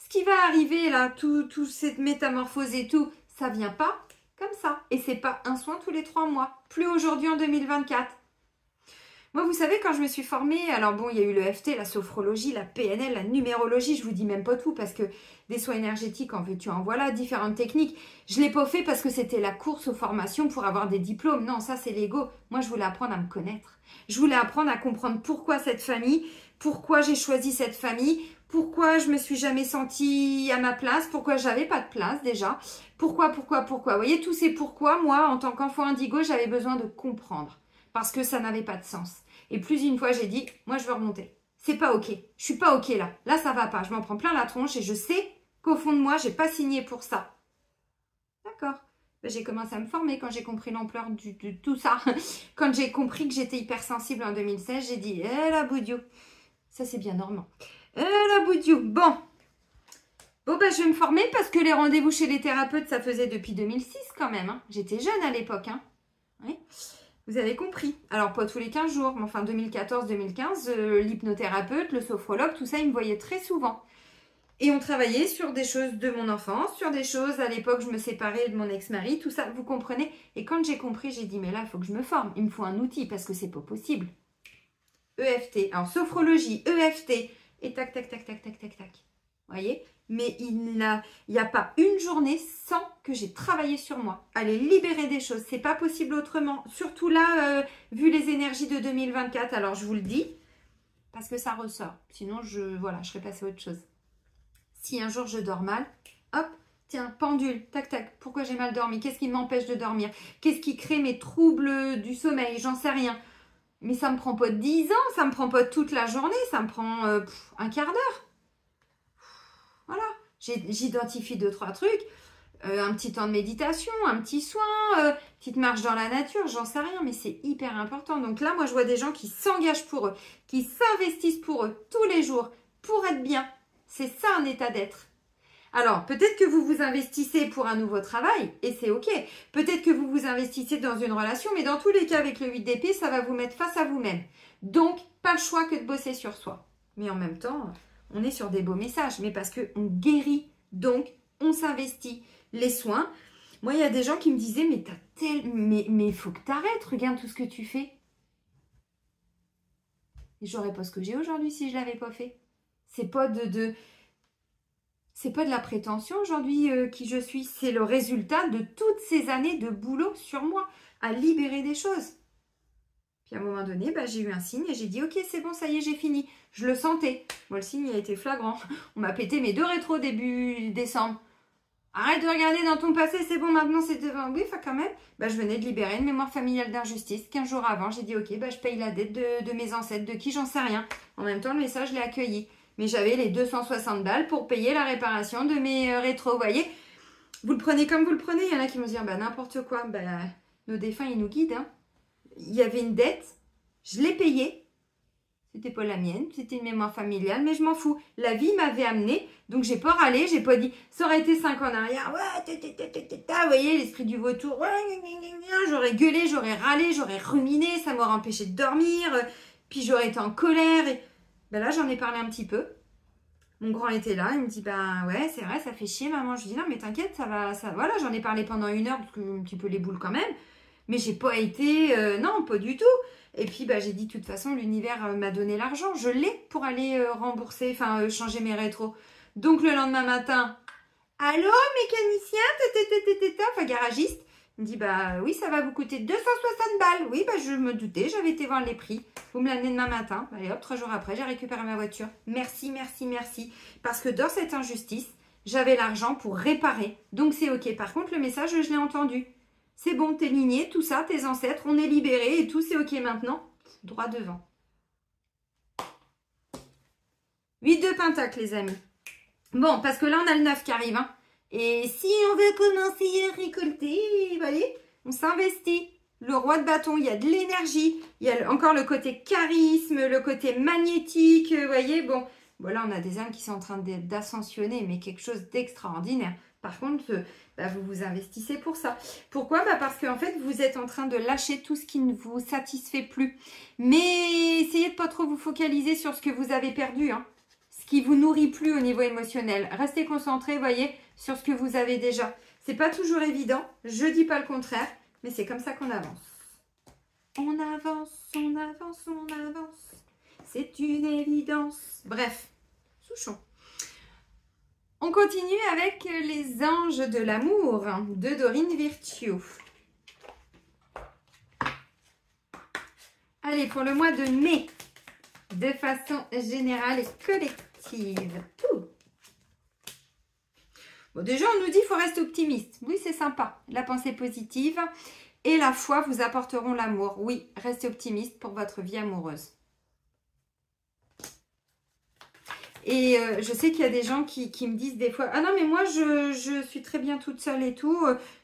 Ce qui va arriver là, tout cette métamorphose et tout, ça vient pas comme ça. Et c'est pas un soin tous les 3 mois. Plus aujourd'hui en 2024. Moi, vous savez, quand je me suis formée, alors bon, il y a eu le FT, la sophrologie, la PNL, la numérologie, je vous dis même pas tout parce que des soins énergétiques, en veux-tu, en voilà, différentes techniques. Je l'ai pas fait parce que c'était la course aux formations pour avoir des diplômes. Non, ça, c'est l'ego. Moi, je voulais apprendre à me connaître. Je voulais apprendre à comprendre pourquoi cette famille, pourquoi j'ai choisi cette famille, pourquoi je me suis jamais sentie à ma place, pourquoi j'avais pas de place déjà, pourquoi. Vous voyez, tous ces pourquoi, moi, en tant qu'enfant indigo, j'avais besoin de comprendre. Parce que ça n'avait pas de sens. Et plus d'une fois, j'ai dit, moi, je veux remonter. C'est pas OK. Je suis pas OK là. Là, ça va pas. Je m'en prends plein la tronche et je sais qu'au fond de moi, j'ai pas signé pour ça. D'accord. Ben, j'ai commencé à me former quand j'ai compris l'ampleur de tout ça. Quand j'ai compris que j'étais hypersensible en 2016, j'ai dit, eh la boudiou. Ça, c'est bien normand. Eh la boudiou. Bon, ben, je vais me former parce que les rendez-vous chez les thérapeutes, ça faisait depuis 2006 quand même. Hein. J'étais jeune à l'époque. Hein. Oui. Vous avez compris. Alors, pas tous les 15 jours, mais enfin 2014-2015, l'hypnothérapeute, le sophrologue, tout ça, il me voyait très souvent. Et on travaillait sur des choses de mon enfance, sur des choses, à l'époque, je me séparais de mon ex-mari, tout ça, vous comprenez. Et quand j'ai compris, j'ai dit, mais là, il faut que je me forme. Il me faut un outil parce que c'est pas possible. EFT, alors sophrologie, EFT, et tac, tac, tac, tac, tac, tac, tac. Vous voyez? Mais il n'y a pas une journée sans que j'ai travaillé sur moi. Aller libérer des choses, c'est pas possible autrement. Surtout là, vu les énergies de 2024, alors je vous le dis, parce que ça ressort. Sinon, je serais passée à autre chose. Si un jour je dors mal, hop, tiens, pendule, tac, tac. Pourquoi j'ai mal dormi? Qu'est-ce qui m'empêche de dormir? Qu'est-ce qui crée mes troubles du sommeil? J'en sais rien. Mais ça me prend pas 10 ans, ça me prend pas toute la journée, ça me prend un quart d'heure. Voilà, j'identifie 2-3 trucs, un petit temps de méditation, un petit soin, petite marche dans la nature, j'en sais rien, mais c'est hyper important. Donc là, moi, je vois des gens qui s'engagent pour eux, qui s'investissent pour eux tous les jours pour être bien. C'est ça un état d'être. Alors, peut-être que vous vous investissez pour un nouveau travail, et c'est OK. Peut-être que vous vous investissez dans une relation, mais dans tous les cas, avec le 8 d'épée, ça va vous mettre face à vous-même. Donc, pas le choix que de bosser sur soi. Mais en même temps, on est sur des beaux messages, mais parce qu'on guérit, donc on s'investit. Les soins, moi, il y a des gens qui me disaient, mais il faut que tu arrêtes, regarde tout ce que tu fais. Et j'aurais pas ce que j'ai aujourd'hui si je l'avais pas fait. C'est pas c'est pas de la prétention aujourd'hui qui je suis, c'est le résultat de toutes ces années de boulot sur moi, à libérer des choses. Puis à un moment donné, j'ai eu un signe et j'ai dit, ok, c'est bon, ça y est, j'ai fini. Je le sentais. Moi, le signe, il a été flagrant. On m'a pété mes 2 rétros début décembre. Arrête de regarder dans ton passé, c'est bon, maintenant c'est devant. Oui, quand même. Je venais de libérer une mémoire familiale d'injustice. 15 jours avant, j'ai dit, ok, je paye la dette de mes ancêtres, de qui, j'en sais rien. En même temps, le message, je l'ai accueilli. Mais j'avais les 260 balles pour payer la réparation de mes rétros. Vous voyez, vous le prenez comme vous le prenez. Il y en a qui vont se dire, n'importe quoi. Nos défunts, ils nous guident. Hein. Il y avait une dette, je l'ai payée. C'était pas la mienne, c'était une mémoire familiale, mais je m'en fous. La vie m'avait amené, donc j'ai pas râlé, j'ai pas dit, ça aurait été 5 ans en arrière, ouais, vous voyez, l'esprit du vautour, ouais, j'aurais gueulé, j'aurais râlé, j'aurais ruminé, ça m'aurait empêché de dormir, puis j'aurais été en colère. Et... là, j'en ai parlé un petit peu. Mon grand était là, il me dit, ouais, c'est vrai, ça fait chier, maman. Je lui dis, non, mais t'inquiète, ça va, voilà, j'en ai parlé pendant 1 heure, parce que un petit peu les boules quand même. Mais j'ai pas été... non, pas du tout. Et puis, j'ai dit, de toute façon, l'univers m'a donné l'argent. Je l'ai pour aller rembourser, changer mes rétros. Donc, le lendemain matin, allô, mécanicien, garagiste. Il me dit, oui, ça va vous coûter 260 balles. Oui, je me doutais, j'avais été voir les prix. Vous me l'amenez demain matin. Allez, hop, 3 jours après, j'ai récupéré ma voiture. Merci, merci, merci. Parce que dans cette injustice, j'avais l'argent pour réparer. Donc, c'est OK. Par contre, le message, je l'ai entendu. C'est bon, t'es ligné, tout ça, tes ancêtres, on est libérés et tout, c'est OK maintenant. Droit devant. 8 de pentacle, les amis. Bon, parce que là, on a le 9 qui arrive. Hein. Et si on veut commencer à récolter, vous voyez, on s'investit. Le roi de bâton, il y a de l'énergie. Il y a encore le côté charisme, le côté magnétique, vous voyez. Bon, voilà, on a des âmes qui sont en train d'ascensionner, mais quelque chose d'extraordinaire. Par contre, vous vous investissez pour ça. Pourquoi? Parce qu'en fait, vous êtes en train de lâcher tout ce qui ne vous satisfait plus. Mais essayez de pas trop vous focaliser sur ce que vous avez perdu. Hein. Ce qui vous nourrit plus au niveau émotionnel. Restez concentrés, voyez, sur ce que vous avez déjà. C'est pas toujours évident, je dis pas le contraire, mais c'est comme ça qu'on avance. On avance, on avance, on avance. C'est une évidence. Bref, Souchon. On continue avec les anges de l'amour de Dorine Virtue. Allez, pour le mois de mai, de façon générale et collective. Bon, déjà, on nous dit qu'il faut rester optimiste. Oui, c'est sympa. La pensée positive et la foi vous apporteront l'amour. Oui, restez optimiste pour votre vie amoureuse. Et je sais qu'il y a des gens qui me disent des fois « Ah non, mais moi, je suis très bien toute seule et tout.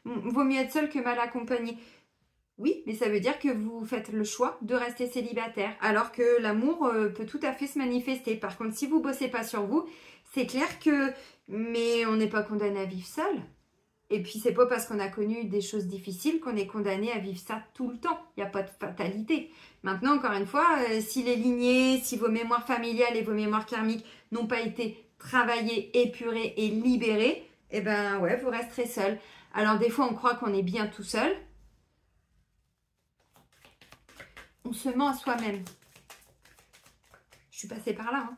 Vaut mieux être seule que mal accompagnée. » Oui, mais ça veut dire que vous faites le choix de rester célibataire. Alors que l'amour peut tout à fait se manifester. Par contre, si vous ne bossez pas sur vous, c'est clair que... Mais on n'est pas condamné à vivre seul. Et puis, c'est pas parce qu'on a connu des choses difficiles qu'on est condamné à vivre ça tout le temps. Il n'y a pas de fatalité. Maintenant, encore une fois, si les lignées, si vos mémoires familiales et vos mémoires karmiques n'ont pas été travaillées, épurées et libérées, eh ben ouais, vous resterez seul. Alors, des fois, on croit qu'on est bien tout seul. On se ment à soi-même. Je suis passée par là, hein.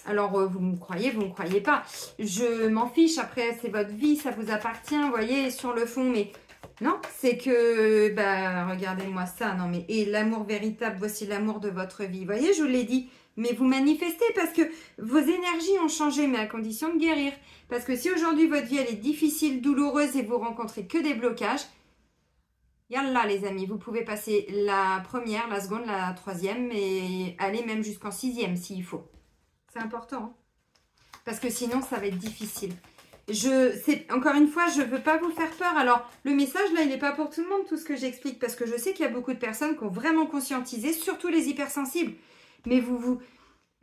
Alors, vous me croyez, vous ne me croyez pas. Je m'en fiche, après, c'est votre vie, ça vous appartient, vous voyez, sur le fond. Mais non, c'est que, bah, regardez-moi ça. Non, mais, et l'amour véritable, voici l'amour de votre vie. Vous voyez, je vous l'ai dit. Mais vous manifestez parce que vos énergies ont changé, mais à condition de guérir. Parce que si aujourd'hui, votre vie, elle est difficile, douloureuse et vous rencontrez que des blocages, yallah les amis, vous pouvez passer la première, la seconde, la troisième et aller même jusqu'en sixième s'il faut. C'est important, hein, parce que sinon, ça va être difficile. Encore une fois, je ne veux pas vous faire peur. Alors, le message, là, il n'est pas pour tout le monde, tout ce que j'explique, parce que je sais qu'il y a beaucoup de personnes qui ont vraiment conscientisé, surtout les hypersensibles. Mais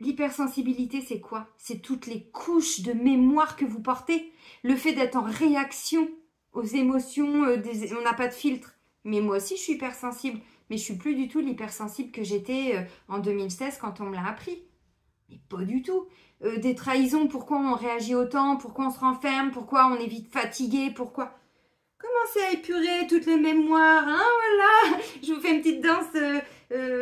l'hypersensibilité, c'est quoi? C'est toutes les couches de mémoire que vous portez. Le fait d'être en réaction aux émotions, on n'a pas de filtre. Mais moi aussi, je suis hypersensible. Mais je ne suis plus du tout l'hypersensible que j'étais en 2016 quand on me l'a appris. Mais pas du tout. Des trahisons, pourquoi on réagit autant? Pourquoi on se renferme? Pourquoi on est vite fatigué? Pourquoi? Commencez à épurer toutes les mémoires, hein, voilà. Je vous fais une petite danse,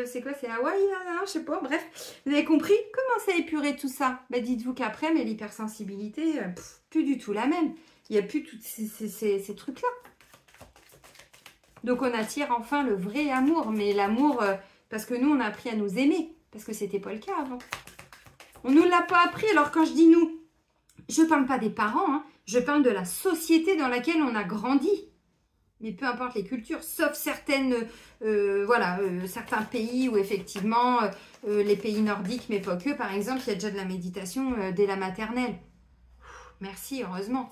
c'est quoi? C'est Hawaï, hein, je sais pas, bref. Vous avez compris? Commencez à épurer tout ça. Bah, dites-vous qu'après, mais l'hypersensibilité, plus du tout la même. Il n'y a plus tous ces trucs-là. Donc, on attire enfin le vrai amour. Mais l'amour, parce que nous, on a appris à nous aimer. Parce que c'était pas le cas avant. On ne nous l'a pas appris. Alors, quand je dis nous, je ne parle pas des parents, hein, je parle de la société dans laquelle on a grandi. Mais peu importe les cultures, sauf certains pays où effectivement, les pays nordiques, mais pas que, par exemple, il y a déjà de la méditation dès la maternelle. Merci, heureusement.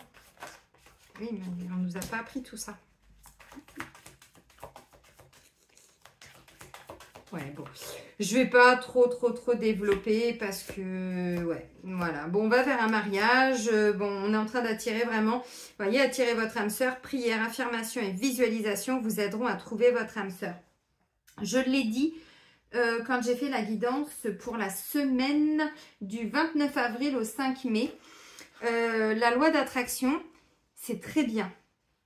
Oui, mais on ne nous a pas appris tout ça. Ouais, bon, je vais pas trop développer parce que, ouais, voilà. Bon, on va vers un mariage. Bon, on est en train d'attirer vraiment, vous voyez, attirer votre âme sœur. Prière, affirmation et visualisation vous aideront à trouver votre âme sœur. Je l'ai dit quand j'ai fait la guidance pour la semaine du 29 avril au 5 mai. La loi d'attraction, c'est très bien.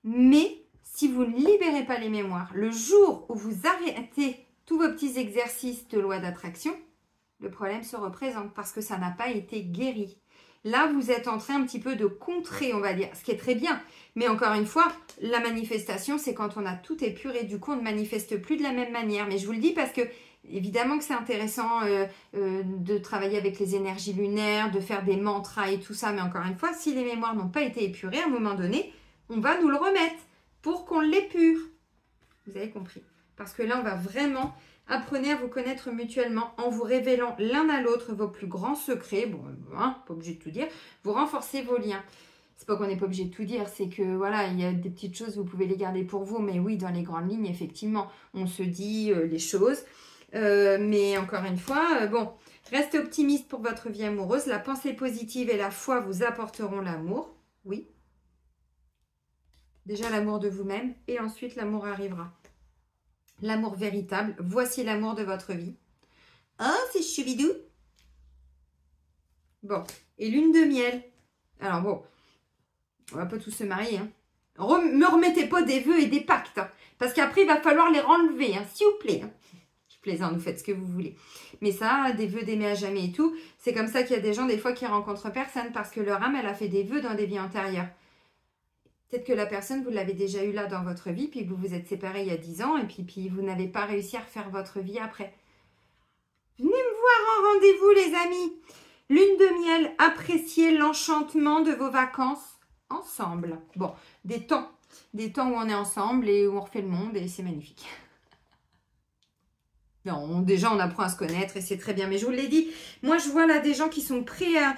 Mais si vous ne libérez pas les mémoires, le jour où vous arrêtez tous vos petits exercices de loi d'attraction, le problème se représente parce que ça n'a pas été guéri. Là, vous êtes en train un petit peu de contrer, on va dire, ce qui est très bien. Mais encore une fois, la manifestation, c'est quand on a tout épuré. Du coup, on ne manifeste plus de la même manière. Mais je vous le dis parce que, évidemment que c'est intéressant de travailler avec les énergies lunaires, de faire des mantras et tout ça. Mais encore une fois, si les mémoires n'ont pas été épurées, à un moment donné, on va nous le remettre pour qu'on l'épure. Vous avez compris? Parce que là, on va vraiment apprendre à vous connaître mutuellement en vous révélant l'un à l'autre vos plus grands secrets. Bon, hein, pas obligé de tout dire. Vous renforcez vos liens. C'est pas qu'on n'est pas obligé de tout dire, c'est que voilà, il y a des petites choses, vous pouvez les garder pour vous. Mais oui, dans les grandes lignes, effectivement, on se dit les choses. Mais encore une fois, bon, restez optimiste pour votre vie amoureuse. La pensée positive et la foi vous apporteront l'amour. Oui. Déjà l'amour de vous-même et ensuite l'amour arrivera. L'amour véritable, voici l'amour de votre vie. Oh, c'est choubidou. Bon, et lune de miel. Alors bon, on va pas tous se marier. Hein. Me remettez pas des vœux et des pactes. Hein, parce qu'après, il va falloir les renlever, hein, s'il vous plaît. Hein. Je plaisante, vous faites ce que vous voulez. Mais ça, des vœux d'aimer à jamais et tout, c'est comme ça qu'il y a des gens, des fois, qui rencontrent personne parce que leur âme, elle a fait des vœux dans des vies antérieures. Peut-être que la personne, vous l'avez déjà eu là dans votre vie, puis que vous vous êtes séparés il y a 10 ans, et puis vous n'avez pas réussi à refaire votre vie après. Venez me voir en rendez-vous, les amis. Lune de miel, appréciez l'enchantement de vos vacances ensemble. Bon, des temps où on est ensemble et où on refait le monde, et c'est magnifique. Non, déjà, on apprend à se connaître et c'est très bien. Mais je vous l'ai dit, moi, je vois là des gens qui sont prêts à...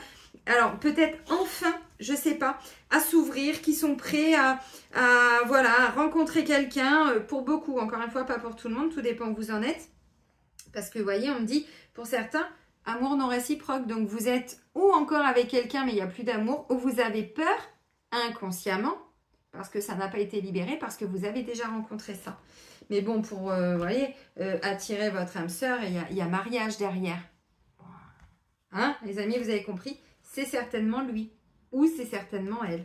Alors, peut-être enfin, je sais pas, à s'ouvrir, qui sont prêts voilà, à rencontrer quelqu'un. Pour beaucoup, encore une fois, pas pour tout le monde. Tout dépend où vous en êtes. Parce que, vous voyez, on me dit, pour certains, amour non réciproque. Donc, vous êtes ou encore avec quelqu'un, mais il n'y a plus d'amour, ou vous avez peur inconsciemment, parce que ça n'a pas été libéré, parce que vous avez déjà rencontré ça. Mais bon, pour, vous voyez, attirer votre âme sœur, il y a mariage derrière. Hein, les amis, vous avez compris? C'est certainement lui ou c'est certainement elle.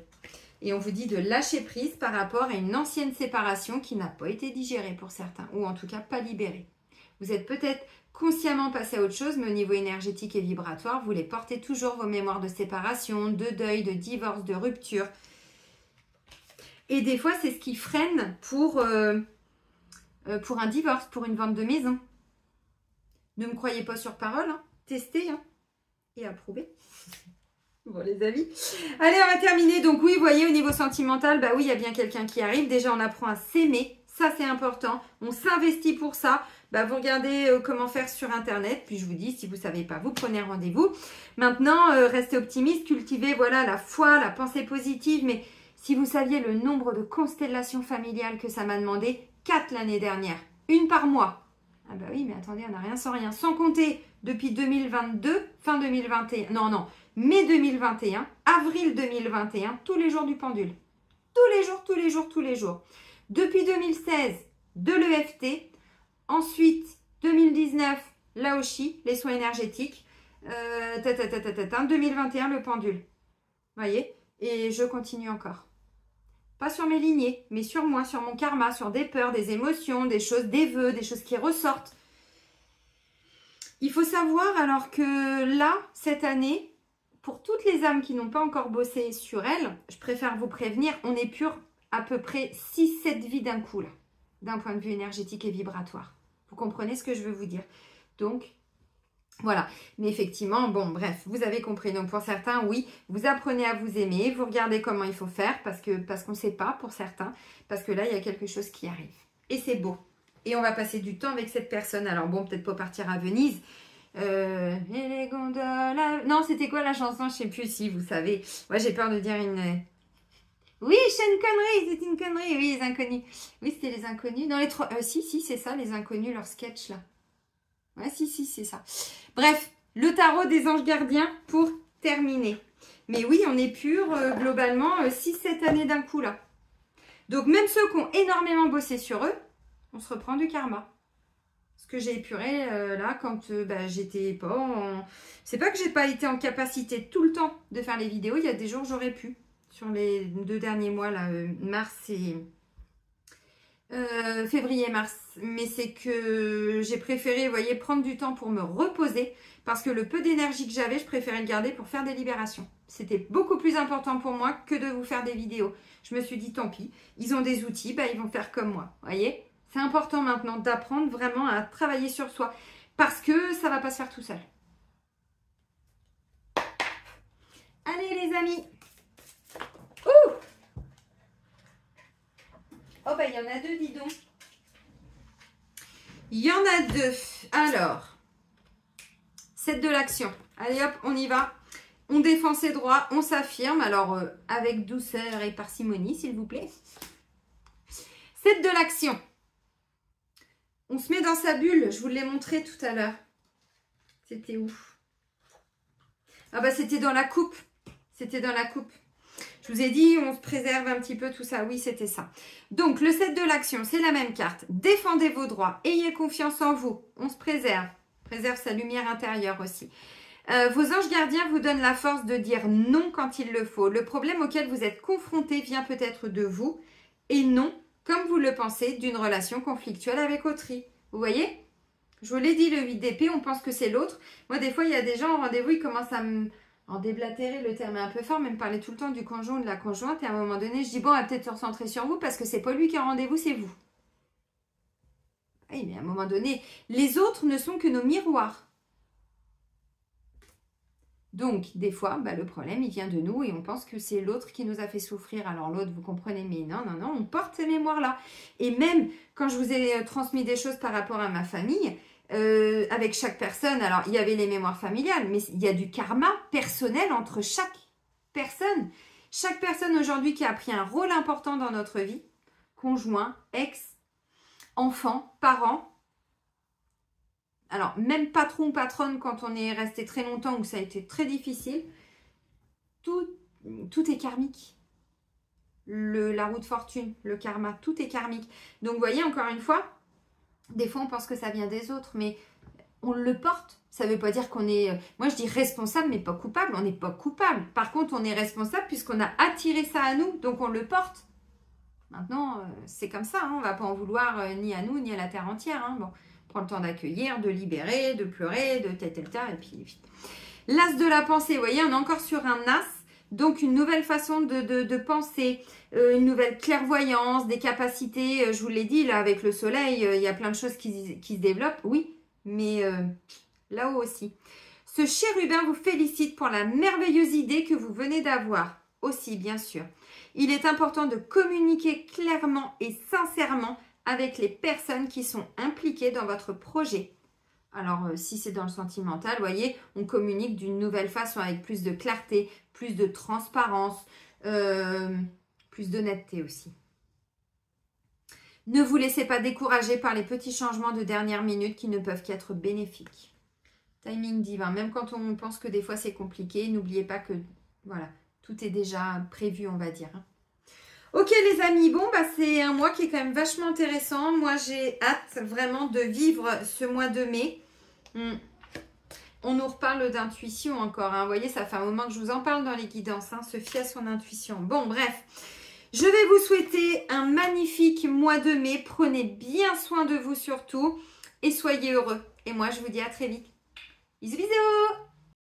Et on vous dit de lâcher prise par rapport à une ancienne séparation qui n'a pas été digérée pour certains, ou en tout cas pas libérée. Vous êtes peut-être consciemment passé à autre chose, mais au niveau énergétique et vibratoire, vous les portez toujours, vos mémoires de séparation, de deuil, de divorce, de rupture. Et des fois, c'est ce qui freine pour un divorce, pour une vente de maison. Ne me croyez pas sur parole, hein. Testez hein, et approuvez. Bon, les amis. Allez, on va terminer. Donc oui, vous voyez, au niveau sentimental, bah oui, il y a bien quelqu'un qui arrive. Déjà, on apprend à s'aimer. Ça, c'est important. On s'investit pour ça. Bah, vous regardez comment faire sur Internet. Puis je vous dis, si vous ne savez pas, vous prenez rendez-vous. Maintenant, restez optimiste. Cultivez, voilà, la foi, la pensée positive. Mais si vous saviez le nombre de constellations familiales que ça m'a demandé, 4 l'année dernière. Une par mois. Ah bah oui, mais attendez, on n'a rien sans rien. Sans compter depuis 2022, fin 2021. Non. Mai 2021, avril 2021, tous les jours du pendule. Tous les jours. Depuis 2016, de l'EFT. Ensuite, 2019, l'Aoshi, les soins énergétiques. 2021, le pendule. Vous voyez? Et je continue encore. Pas sur mes lignées, mais sur moi, sur mon karma, sur des peurs, des émotions, des choses, des vœux, des choses qui ressortent. Il faut savoir alors que là, cette année, pour toutes les âmes qui n'ont pas encore bossé sur elles, je préfère vous prévenir, on est pur à peu près 6-7 vies d'un coup, là, d'un point de vue énergétique et vibratoire. Vous comprenez ce que je veux vous dire? Donc, voilà. Mais effectivement, bon, bref, vous avez compris. Donc, pour certains, oui, vous apprenez à vous aimer, vous regardez comment il faut faire parce qu'on ne sait pas pour certains, parce que là, il y a quelque chose qui arrive. Et c'est beau. Et on va passer du temps avec cette personne. Alors, bon, peut-être pas partir à Venise. Et les gondoles... Non, c'était quoi la chanson? Je ne sais plus si vous savez. Ouais, j'ai peur de dire une... Oui, c'est une connerie, c'est une connerie. Oui, les inconnus. Oui, c'était les inconnus. Dans les trois... si, c'est ça, les inconnus, leur sketch, là. Ouais, si, c'est ça. Bref, le tarot des anges gardiens pour terminer. Mais oui, on est pur, globalement, 6-7 années d'un coup, là. Donc, même ceux qui ont énormément bossé sur eux, on se reprend du karma. Ce que j'ai épuré, là, quand j'étais pas en... C'est pas que j'ai pas été en capacité tout le temps de faire les vidéos. Il y a des jours, j'aurais pu. Sur les 2 derniers mois, là, mars et... février-mars, mais c'est que j'ai préféré, vous voyez, prendre du temps pour me reposer parce que le peu d'énergie que j'avais, je préférais le garder pour faire des libérations. C'était beaucoup plus important pour moi que de vous faire des vidéos. Je me suis dit, tant pis, ils ont des outils, ils vont faire comme moi, vous voyez. C'est important maintenant d'apprendre vraiment à travailler sur soi parce que ça ne va pas se faire tout seul. Allez les amis. Ouh! Oh, il y en a 2, dis donc. Il y en a 2. Alors, 7 de l'action. Allez hop, on y va. On défend ses droits, on s'affirme. Alors, avec douceur et parcimonie, s'il vous plaît. 7 de l'action. On se met dans sa bulle. Je vous l'ai montré tout à l'heure. C'était où? Ah c'était dans la coupe. C'était dans la coupe. Je vous ai dit, on se préserve un petit peu tout ça. Oui, c'était ça. Donc, le 7 de l'action, c'est la même carte. Défendez vos droits. Ayez confiance en vous. On se préserve. Préserve sa lumière intérieure aussi. Vos anges gardiens vous donnent la force de dire non quand il le faut. Le problème auquel vous êtes confronté vient peut-être de vous et non, comme vous le pensez, d'une relation conflictuelle avec autrui. Vous voyez? Je vous l'ai dit, le 8 d'épée, on pense que c'est l'autre. Moi, des fois, il y a des gens en rendez-vous, ils commencent à me... En déblatérer, le terme est un peu fort, mais me parler tout le temps du conjoint ou de la conjointe. Et à un moment donné, je dis, bon, on va peut-être se recentrer sur vous parce que c'est pas lui qui est en rendez-vous, c'est vous. Oui, mais à un moment donné, les autres ne sont que nos miroirs. Donc, des fois, le problème, il vient de nous et on pense que c'est l'autre qui nous a fait souffrir. Alors l'autre, vous comprenez, mais non, non, non, on porte ces mémoires-là. Et même quand je vous ai transmis des choses par rapport à ma famille, avec chaque personne, alors il y avait les mémoires familiales, mais il y a du karma personnel entre chaque personne. Chaque personne aujourd'hui qui a pris un rôle important dans notre vie, conjoint, ex, enfant, parent, alors, même patron, patronne, quand on est resté très longtemps ou ça a été très difficile, tout est karmique. La roue de fortune, le karma, tout est karmique. Donc, vous voyez, encore une fois, des fois, on pense que ça vient des autres, mais on le porte. Ça ne veut pas dire qu'on est, moi je dis responsable, mais pas coupable. On n'est pas coupable. Par contre, on est responsable puisqu'on a attiré ça à nous, donc on le porte. Maintenant, c'est comme ça, hein, on ne va pas en vouloir ni à nous, ni à la terre entière. Hein, bon. Prends le temps d'accueillir, de libérer, de pleurer, de tel, et puis... L'as de la pensée, vous voyez, on est encore sur un as. Donc, une nouvelle façon de penser, une nouvelle clairvoyance, des capacités. Je vous l'ai dit, là, avec le soleil, il y a plein de choses qui se développent. Oui, mais là-haut aussi. Ce chérubin vous félicite pour la merveilleuse idée que vous venez d'avoir. Aussi, bien sûr. Il est important de communiquer clairement et sincèrement avec les personnes qui sont impliquées dans votre projet. Alors, si c'est dans le sentimental, vous voyez, on communique d'une nouvelle façon avec plus de clarté, plus de transparence, plus d'honnêteté aussi. Ne vous laissez pas décourager par les petits changements de dernière minute qui ne peuvent qu'être bénéfiques. Timing divin, même quand on pense que des fois c'est compliqué, n'oubliez pas que, voilà, tout est déjà prévu, on va dire. Ok les amis, bon c'est un mois qui est quand même vachement intéressant. Moi j'ai hâte vraiment de vivre ce mois de mai. On nous reparle d'intuition encore. Hein. Vous voyez, ça fait un moment que je vous en parle dans les guidances. Hein. Se fier à son intuition. Bon bref, je vais vous souhaiter un magnifique mois de mai. Prenez bien soin de vous surtout et soyez heureux. Et moi je vous dis à très vite. Bisous bisous.